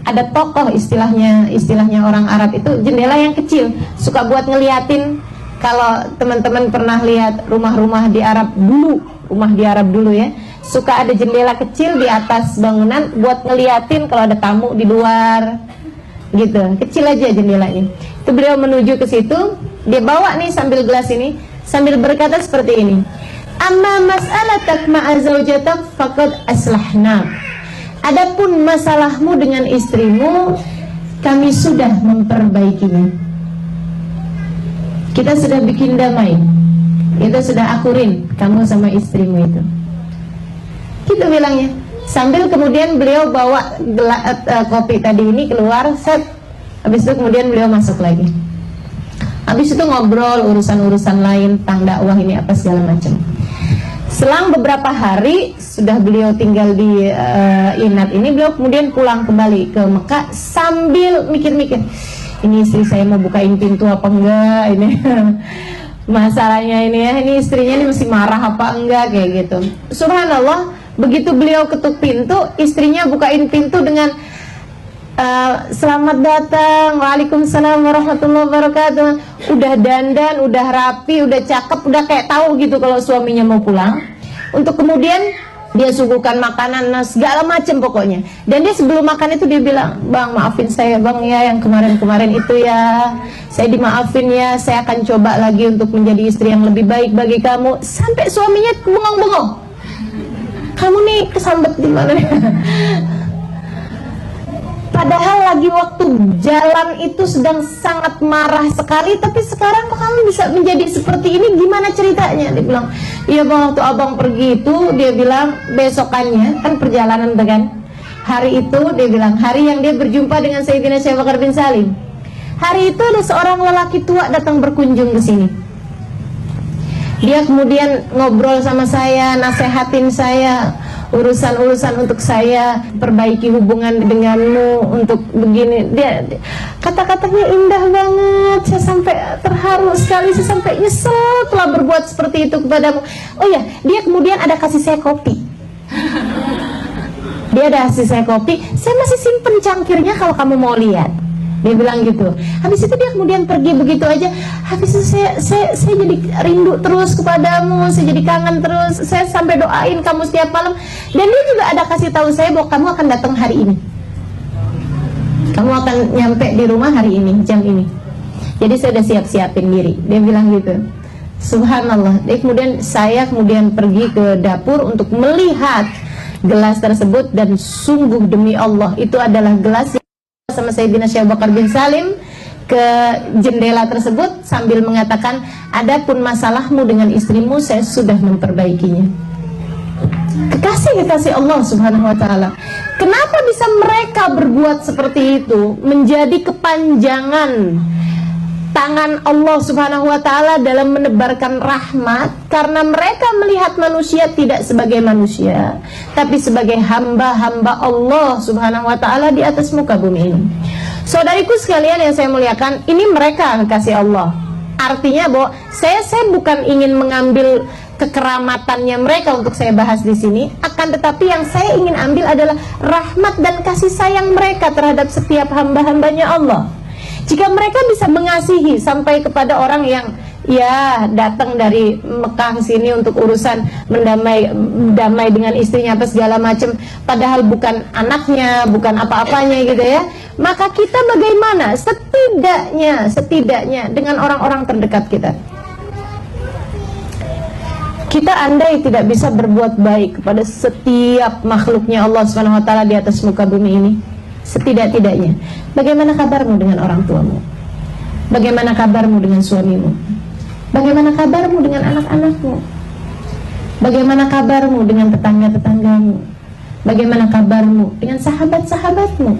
A: Ada tokoh istilahnya orang Arab itu jendela yang kecil, suka buat ngeliatin. Kalau teman-teman pernah lihat rumah-rumah di Arab dulu, ya, suka ada jendela kecil di atas bangunan buat ngeliatin kalau ada tamu di luar, gitu. Kecil aja jendelanya. Itu beliau menuju ke situ, dia bawa nih sambil gelas ini, sambil berkata seperti ini. Amma mas'alatak ma'a zawjatak faqad aslahna. Adapun masalahmu dengan istrimu, kami sudah memperbaikinya. Kita sudah bikin damai, kita sudah akurin kamu sama istrimu itu. Kita bilangnya. Sambil kemudian beliau bawa kopi tadi ini keluar, set. Habis itu kemudian beliau masuk lagi. Habis itu ngobrol urusan-urusan lain tentang dakwah ini apa segala macam. Selang beberapa hari sudah beliau tinggal di Inat ini, beliau kemudian pulang kembali ke Mekah sambil mikir-mikir, ini istri saya mau bukain pintu apa enggak, ini masalahnya ini ya, ini istrinya ini masih marah apa enggak, kayak gitu. Subhanallah, begitu beliau ketuk pintu, istrinya bukain pintu dengan selamat datang, waalaikumsalam warahmatullahi wabarakatuh. Udah dandan, udah rapi, udah cakep, udah kayak tahu gitu kalau suaminya mau pulang. Untuk kemudian dia suguhkan makanan, segala macam pokoknya. Dan dia sebelum makan itu dia bilang, bang maafin saya bang ya, yang kemarin-kemarin itu ya, saya dimaafin ya, saya akan coba lagi untuk menjadi istri yang lebih baik bagi kamu. Sampai suaminya bengong-bengong, kamu nih kesambet di mana? Padahal lagi waktu jalan itu sedang sangat marah sekali, tapi sekarang kok kamu bisa menjadi seperti ini, gimana ceritanya? Dia bilang, iya bang, waktu abang pergi itu, dia bilang besokannya, kan perjalanan dengan hari itu, dia bilang, hari yang dia berjumpa dengan Sayyidina Syekh Bakar bin Salim. Hari itu ada seorang lelaki tua datang berkunjung ke sini. Dia kemudian ngobrol sama saya, nasehatin saya, urusan-urusan untuk saya perbaiki hubungan denganmu, untuk begini. Dia kata-katanya indah banget, saya sampai terharu sekali, saya sampai nyesel telah berbuat seperti itu kepadamu. Oh ya, dia kemudian ada kasih saya kopi. Dia ada kasih saya kopi, saya masih simpen cangkirnya kalau kamu mau lihat. Dia bilang gitu. Habis itu dia kemudian pergi begitu aja. Habis itu saya jadi rindu terus kepadamu, saya jadi kangen terus. Saya sampai doain kamu setiap malam. Dan dia juga ada kasih tahu saya bahwa kamu akan datang hari ini. Kamu akan nyampe di rumah hari ini, jam ini. Jadi saya udah siap-siapin diri. Dia bilang gitu. Subhanallah. Dia saya kemudian pergi ke dapur untuk melihat gelas tersebut, dan sungguh demi Allah itu adalah gelas sama Sayyidina Syekh Bakar bin Salim ke jendela tersebut sambil mengatakan, adapun masalahmu dengan istrimu saya sudah memperbaikinya. Kekasih Allah subhanahu wa ta'ala. Kenapa bisa mereka berbuat seperti itu, menjadi kepanjangan tangan Allah subhanahu wa ta'ala dalam menebarkan rahmat? Karena mereka melihat manusia tidak sebagai manusia, tapi sebagai hamba-hamba Allah subhanahu wa ta'ala di atas muka bumi ini. Saudariku sekalian yang saya muliakan, ini mereka kekasih Allah. Artinya bahwa saya bukan ingin mengambil kekeramatannya mereka untuk saya bahas di sini, akan tetapi yang saya ingin ambil adalah rahmat dan kasih sayang mereka terhadap setiap hamba-hambanya Allah. Jika mereka bisa mengasihi sampai kepada orang yang ya datang dari Mekah sini untuk urusan damai dengan istrinya apa segala macam, padahal bukan anaknya, bukan apa-apanya gitu ya, maka kita bagaimana setidaknya dengan orang-orang terdekat kita. Kita andai tidak bisa berbuat baik kepada setiap makhluknya Allah Subhanahu wa taala di atas muka bumi ini, setidak-tidaknya bagaimana kabarmu dengan orang tuamu? Bagaimana kabarmu dengan suamimu? Bagaimana kabarmu dengan anak-anakmu? Bagaimana kabarmu dengan tetangga-tetanggamu? Bagaimana kabarmu dengan sahabat-sahabatmu?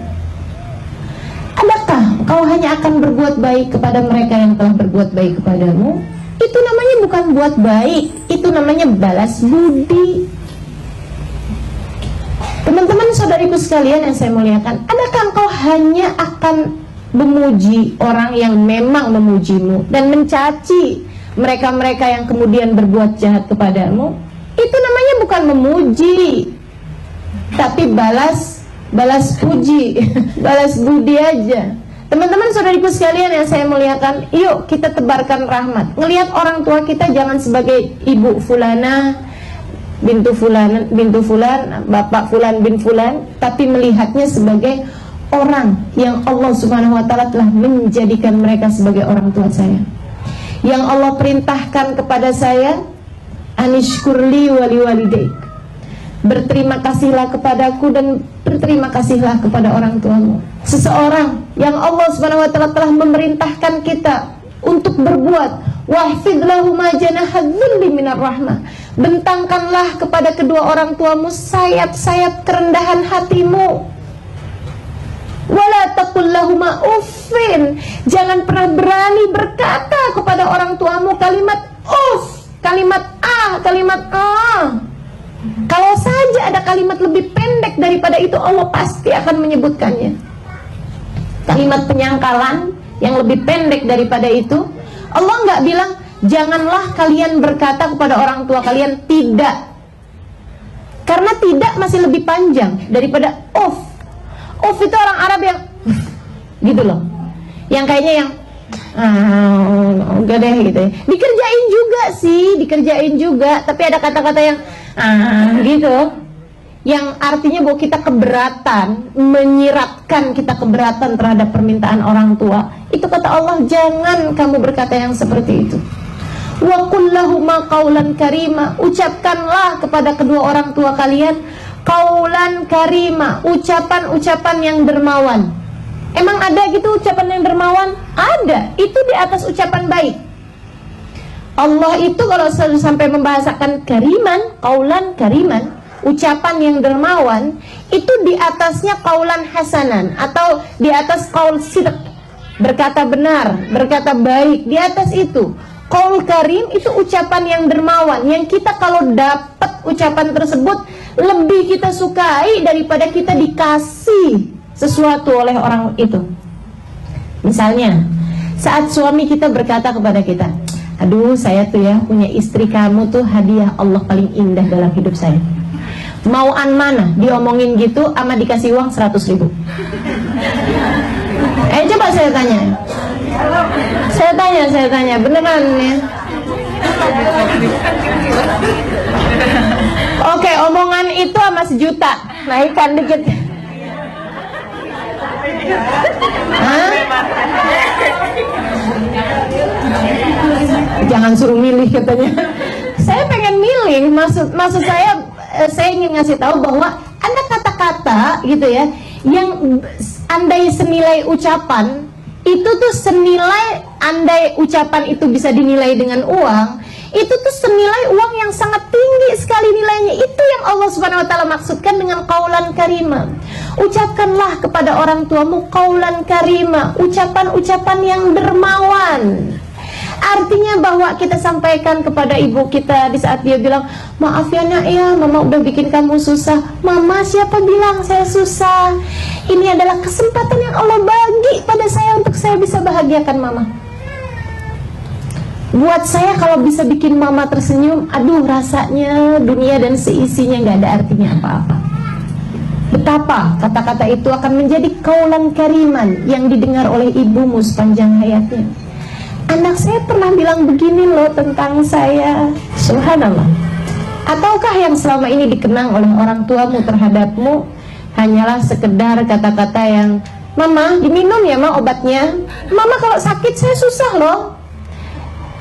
A: Adakah kau hanya akan berbuat baik kepada mereka yang telah berbuat baik kepadamu? Itu namanya bukan buat baik, itu namanya balas budi. Teman-teman saudariku sekalian yang saya muliakan, adakah engkau hanya akan memuji orang yang memang memujimu dan mencaci mereka-mereka yang kemudian berbuat jahat kepadamu? Itu namanya bukan memuji, tapi balas puji, balas budi aja. Teman-teman saudariku sekalian yang saya muliakan, yuk kita tebarkan rahmat. Ngelihat orang tua kita jangan sebagai ibu fulana bintu fulan, bapak fulan bin fulan, tapi melihatnya sebagai orang yang Allah Subhanahu wa taala telah menjadikan mereka sebagai orang tua saya. Yang Allah perintahkan kepada saya, anishkurli wali walidaik. Berterima kasihlah kepadaku dan berterima kasihlah kepada orang tuamu. Seseorang yang Allah Subhanahu wa taala telah memerintahkan kita untuk berbuat, wahfid lahuma janaha dzulli minar rahmah. Bentangkanlah kepada kedua orang tuamu sayap-sayap kerendahan hatimu. Wala taqul lahuma uffin. Jangan pernah berani berkata kepada orang tuamu kalimat uff, kalimat kalimat Kalau saja ada kalimat lebih pendek daripada itu, Allah pasti akan menyebutkannya. Kalimat penyangkalan yang lebih pendek daripada itu, Allah nggak bilang janganlah kalian berkata kepada orang tua kalian tidak, karena tidak masih lebih panjang daripada uff. Uff itu orang Arab yang gitu loh, yang kayaknya yang enggak deh gitu ya. Dikerjain juga, tapi ada kata-kata yang gitu, yang artinya bahwa kita keberatan, menyiratkan kita keberatan terhadap permintaan orang tua. Itu kata Allah, jangan kamu berkata yang seperti itu. Wa qul lahuma qaulan karima. Ucapkanlah kepada kedua orang tua kalian qaulan karima, ucapan-ucapan yang dermawan. Emang ada gitu ucapan yang dermawan? Ada, itu di atas ucapan baik. Allah itu kalau sampai membahasakan kariman, qaulan kariman, ucapan yang dermawan, itu di atasnya qaulan hasanan, atau di atas qaul sidq, berkata benar, berkata baik. Di atas itu qaul karim, itu ucapan yang dermawan, yang kita kalau dapat ucapan tersebut lebih kita sukai daripada kita dikasih sesuatu oleh orang itu. Misalnya saat suami kita berkata kepada kita, aduh saya tuh ya punya istri kamu tuh hadiah Allah paling indah dalam hidup saya. Mauan mana diomongin gitu ama dikasih uang 100.000. Coba saya tanya beneran ya. Oke, omongan itu sama 1 juta, naikkan dikit. Hah? Jangan suruh milih katanya. Saya pengen milih, maksud saya ingin ngasih tahu bahwa ada kata-kata gitu ya, yang andai senilai ucapan itu tuh senilai, andai ucapan itu bisa dinilai dengan uang, itu tuh senilai uang yang sangat tinggi sekali nilainya. Itu yang Allah Subhanahu wa taala maksudkan dengan qaulan karima. Ucapkanlah kepada orang tuamu qaulan karima, ucapan-ucapan yang dermawan. Artinya bahwa kita sampaikan kepada ibu kita di saat dia bilang, maaf ya nak ya, mama udah bikin kamu susah. Mama, siapa bilang saya susah? Ini adalah kesempatan yang Allah bagi pada saya untuk saya bisa bahagiakan mama. Buat saya kalau bisa bikin mama tersenyum, aduh rasanya dunia dan seisinya gak ada artinya apa-apa. Betapa kata-kata itu akan menjadi qaulan kariman yang didengar oleh ibumu sepanjang hayatnya. Anak saya pernah bilang begini loh tentang saya, subhanallah. Ataukah yang selama ini dikenang oleh orang tuamu terhadapmu hanyalah sekedar kata-kata yang, mama diminum ya ma obatnya, mama kalau sakit saya susah loh.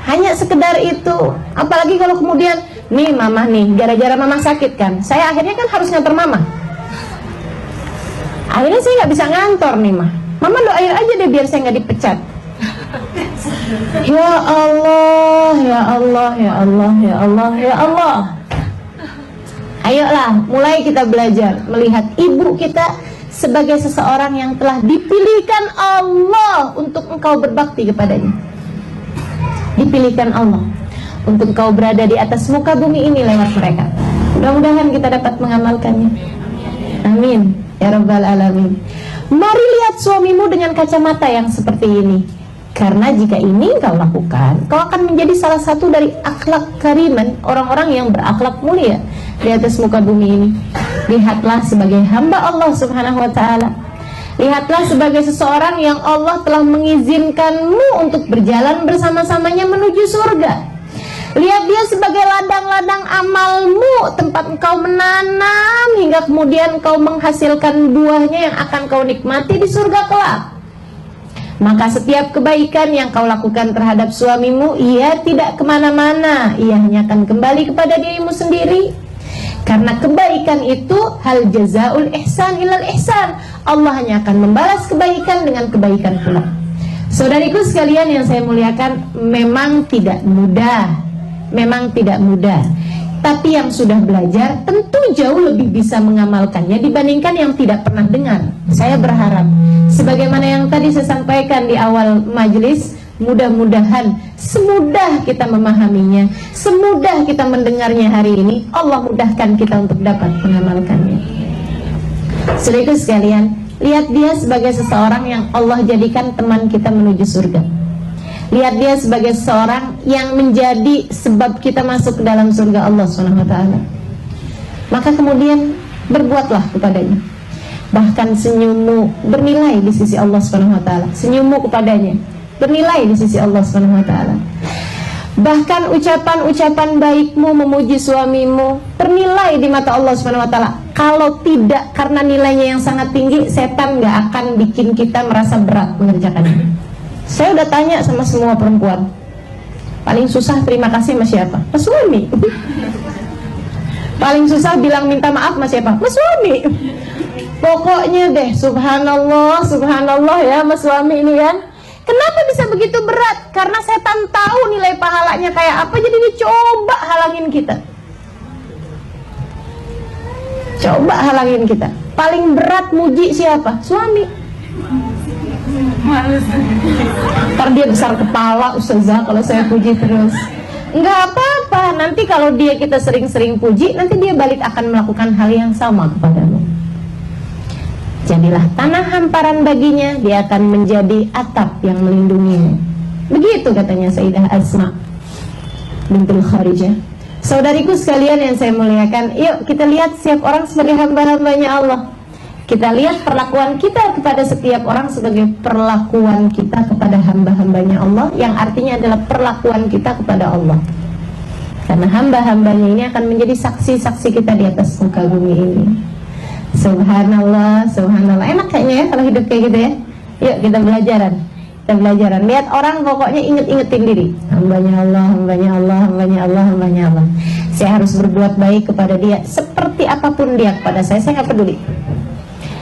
A: Hanya sekedar itu. Apalagi kalau kemudian, nih mama nih, gara-gara mama sakit kan, saya akhirnya kan harus ngantor mama. Akhirnya saya nggak bisa ngantor nih mama doain aja deh biar saya nggak dipecat. Ya Allah, ya Allah, ya Allah, ya Allah, ya Allah. Ayolah, mulai kita belajar melihat ibu kita sebagai seseorang yang telah dipilihkan Allah untuk engkau berbakti kepadanya. Dipilihkan Allah untuk engkau berada di atas muka bumi ini lewat mereka. Mudah-mudahan kita dapat mengamalkannya. Amin ya rabbal alamin. Mari lihat suamimu dengan kacamata yang seperti ini, karena jika ini kau lakukan, kau akan menjadi salah satu dari akhlak kariman, orang-orang yang berakhlak mulia di atas muka bumi ini. Lihatlah sebagai hamba Allah subhanahu wa ta'ala, lihatlah sebagai seseorang yang Allah telah mengizinkanmu untuk berjalan bersama-samanya menuju surga. Lihat dia sebagai ladang-ladang amalmu, tempat engkau menanam hingga kemudian kau menghasilkan buahnya yang akan kau nikmati di surga kelak. Maka setiap kebaikan yang kau lakukan terhadap suamimu, ia tidak kemana-mana, ia hanya akan kembali kepada dirimu sendiri. Karena kebaikan itu hal jazaul ihsan ilal ihsan, Allah hanya akan membalas kebaikan dengan kebaikan pula. Saudariku sekalian yang saya muliakan, memang tidak mudah, memang tidak mudah. Tapi yang sudah belajar tentu jauh lebih bisa mengamalkannya dibandingkan yang tidak pernah dengar. Saya berharap sebagaimana yang tadi saya sampaikan di awal majelis, mudah-mudahan semudah kita memahaminya, semudah kita mendengarnya hari ini, Allah mudahkan kita untuk dapat mengamalkannya. Saudaraku sekalian, lihat dia sebagai seseorang yang Allah jadikan teman kita menuju surga. Lihat dia sebagai seorang yang menjadi sebab kita masuk ke dalam surga Allah SWT. Maka kemudian berbuatlah kepadanya. Bahkan senyummu bernilai di sisi Allah SWT. Senyummu kepadanya bernilai di sisi Allah SWT. Bahkan ucapan-ucapan baikmu memuji suamimu bernilai di mata Allah SWT. Kalau tidak karena nilainya yang sangat tinggi, setan gak akan bikin kita merasa berat mengerjakannya. Saya udah tanya sama semua perempuan, paling susah terima kasih sama siapa? Mas suami. Paling susah bilang minta maaf sama siapa? Mas suami. Pokoknya deh, subhanallah, subhanallah ya mas suami ini kan. Kenapa bisa begitu berat? Karena setan tahu nilai pahalanya kayak apa, jadi dia coba halangin kita. Coba halangin kita. Paling berat muji siapa? Suami. Ntar dia besar kepala, ustazah kalau saya puji terus. Enggak apa-apa, nanti kalau dia kita sering-sering puji, nanti dia balik akan melakukan hal yang sama kepadamu. Jadilah tanah hamparan baginya, dia akan menjadi atap yang melindunginya. Begitu katanya Sayyidah Asma bintul Kharijah. Saudariku sekalian yang saya muliakan, yuk kita lihat setiap orang sebagai hamba-hambanya Allah. Kita lihat perlakuan kita kepada setiap orang sebagai perlakuan kita kepada hamba-hambanya Allah, yang artinya adalah perlakuan kita kepada Allah. Karena hamba-hambanya ini akan menjadi saksi-saksi kita di atas muka bumi ini. Subhanallah, subhanallah. Enak kayaknya ya kalau hidup kayak gitu ya. Yuk kita belajaran. Kita belajaran. Lihat orang pokoknya inget-ingetin diri. Hambanya Allah, hambanya Allah, hambanya Allah, hambanya Allah. Saya harus berbuat baik kepada dia. Seperti apapun dia kepada saya nggak peduli.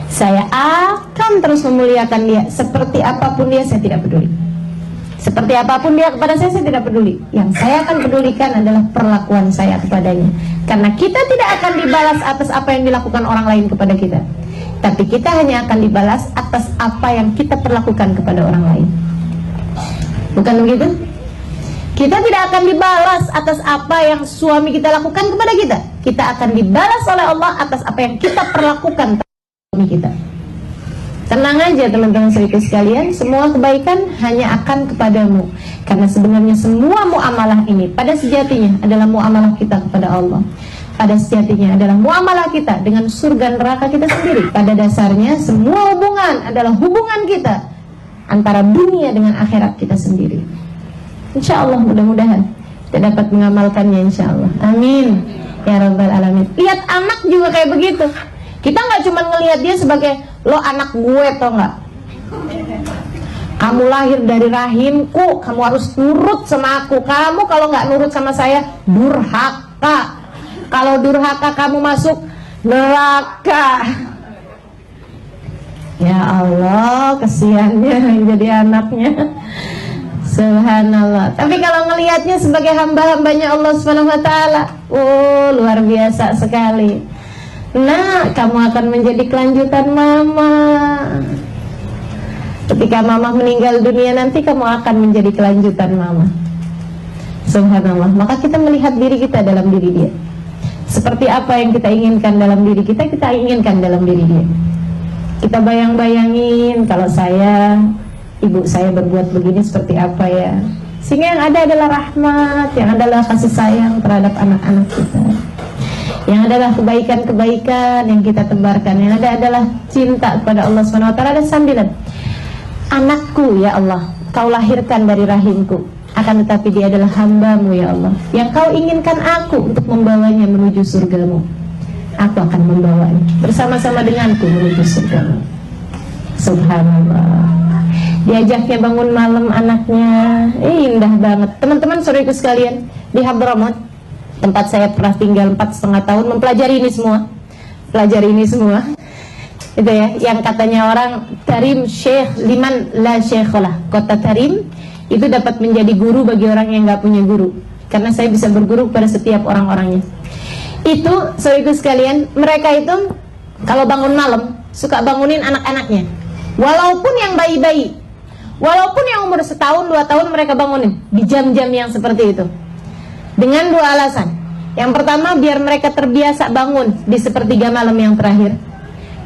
A: Saya akan terus memuliakan dia. Seperti apapun dia, saya tidak peduli. Seperti apapun dia kepada saya tidak peduli. Yang saya akan pedulikan adalah perlakuan saya kepadanya. Karena kita tidak akan dibalas atas apa yang dilakukan orang lain kepada kita, tapi kita hanya akan dibalas atas apa yang kita perlakukan kepada orang lain. Bukan begitu? Kita tidak akan dibalas atas apa yang suami kita lakukan kepada kita. Kita akan dibalas oleh Allah atas apa yang kita perlakukan kita. Tenang aja teman-teman saudaraku sekalian, semua kebaikan hanya akan kepadamu. Karena sebenarnya semua muamalah ini pada sejatinya adalah muamalah kita kepada Allah. Pada sejatinya adalah muamalah kita dengan surga neraka kita sendiri. Pada dasarnya semua hubungan adalah hubungan kita antara dunia dengan akhirat kita sendiri. Insya Allah mudah-mudahan kita dapat mengamalkannya, insya Allah. Amin ya rabbal alamin. Lihat anak juga kayak begitu. Kita nggak cuma ngelihat dia sebagai lo anak gue, tau nggak? Kamu lahir dari rahimku, kamu harus nurut sama aku. Kamu kalau nggak nurut sama saya, durhaka. Kalau durhaka kamu masuk neraka. Ya Allah, kesiannya yang jadi anaknya. Subhanallah. Tapi kalau ngelihatnya sebagai hamba-hambanya Allah Subhanahu Wa Taala, luar biasa sekali. Nah, kamu akan menjadi kelanjutan mama. Ketika mama meninggal dunia nanti, kamu akan menjadi kelanjutan mama. Subhanallah. Maka kita melihat diri kita dalam diri dia. Seperti apa yang kita inginkan dalam diri kita, kita inginkan dalam diri dia. Kita bayang-bayangin kalau ibu saya berbuat begini seperti apa ya. Sehingga yang ada adalah rahmat, yang adalah kasih sayang terhadap anak-anak kita, yang adalah kebaikan-kebaikan yang kita tebarkan, yang ada adalah cinta kepada Allah SWT. Dan sambilan, anakku ya Allah, kau lahirkan dari rahimku, akan tetapi dia adalah hambamu ya Allah, yang kau inginkan aku untuk membawanya menuju surgamu. Aku akan membawanya bersama-sama denganku menuju surgamu. Subhanallah. Diajaknya bangun malam anaknya, indah banget. Teman-teman saudaraku sekalian, di Hadramaut, tempat saya pernah tinggal 4,5 tahun, mempelajari ini semua. Pelajari ini semua. Itu ya, yang katanya orang Tarim Syekh liman la syeikholah. Kota Tarim itu dapat menjadi guru bagi orang yang nggak punya guru, karena saya bisa berguru kepada setiap orang-orangnya. Itu saudaraku sekalian, mereka itu kalau bangun malam suka bangunin anak-anaknya, walaupun yang bayi-bayi, walaupun yang umur 1-2 tahun, mereka bangunin di jam-jam yang seperti itu, dengan 2 alasan. Yang pertama, biar mereka terbiasa bangun di sepertiga malam yang terakhir.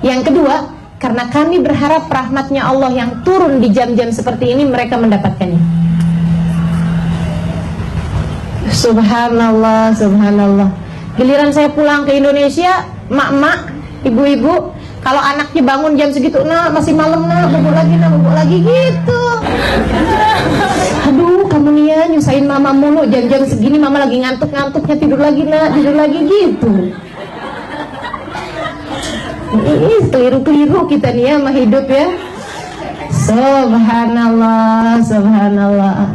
A: Yang kedua, karena kami berharap rahmatnya Allah yang turun di jam-jam seperti ini, mereka mendapatkannya. Subhanallah, subhanallah. Giliran saya pulang ke Indonesia, mak-mak, ibu-ibu, kalau anaknya bangun jam segitu, nah masih malam, nah bubuk lagi gitu. Aduh, kamu nih ya nyusahin mama mulu, jam-jam segini mama lagi ngantuk-ngantuknya, tidur lagi gitu. Ini keliru-keliru kita nih ya sama hidup ya. Subhanallah, subhanallah.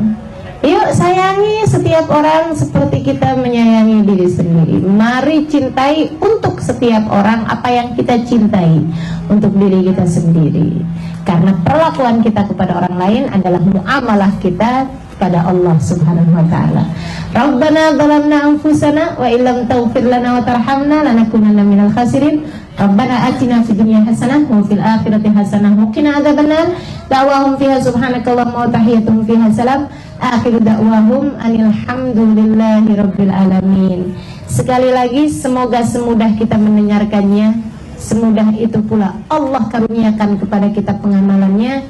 A: Yuk sayangi setiap orang seperti kita menyayangi diri sendiri. Mari cintai untuk setiap orang apa yang kita cintai untuk diri kita sendiri. Karena perlakuan kita kepada orang lain adalah muamalah kita kepada Allah Subhanahu wa taala. Rabbana zalamna anfusana wa illam taghfir lana wa tarhamna lanakunanna minal khasirin. Rabbana atina fid dunya hasanah wa fil akhirati hasanah wa qina adzabannar. Da'wahum fiha subhanakallahumma wa tahiyyatuhum fiha salam. Akhiru da'wahum alhamdulillahi rabbil alamin. Sekali lagi, semoga semudah kita mendengarkannya, semudah itu pula Allah karuniakan kepada kita pengamalannya.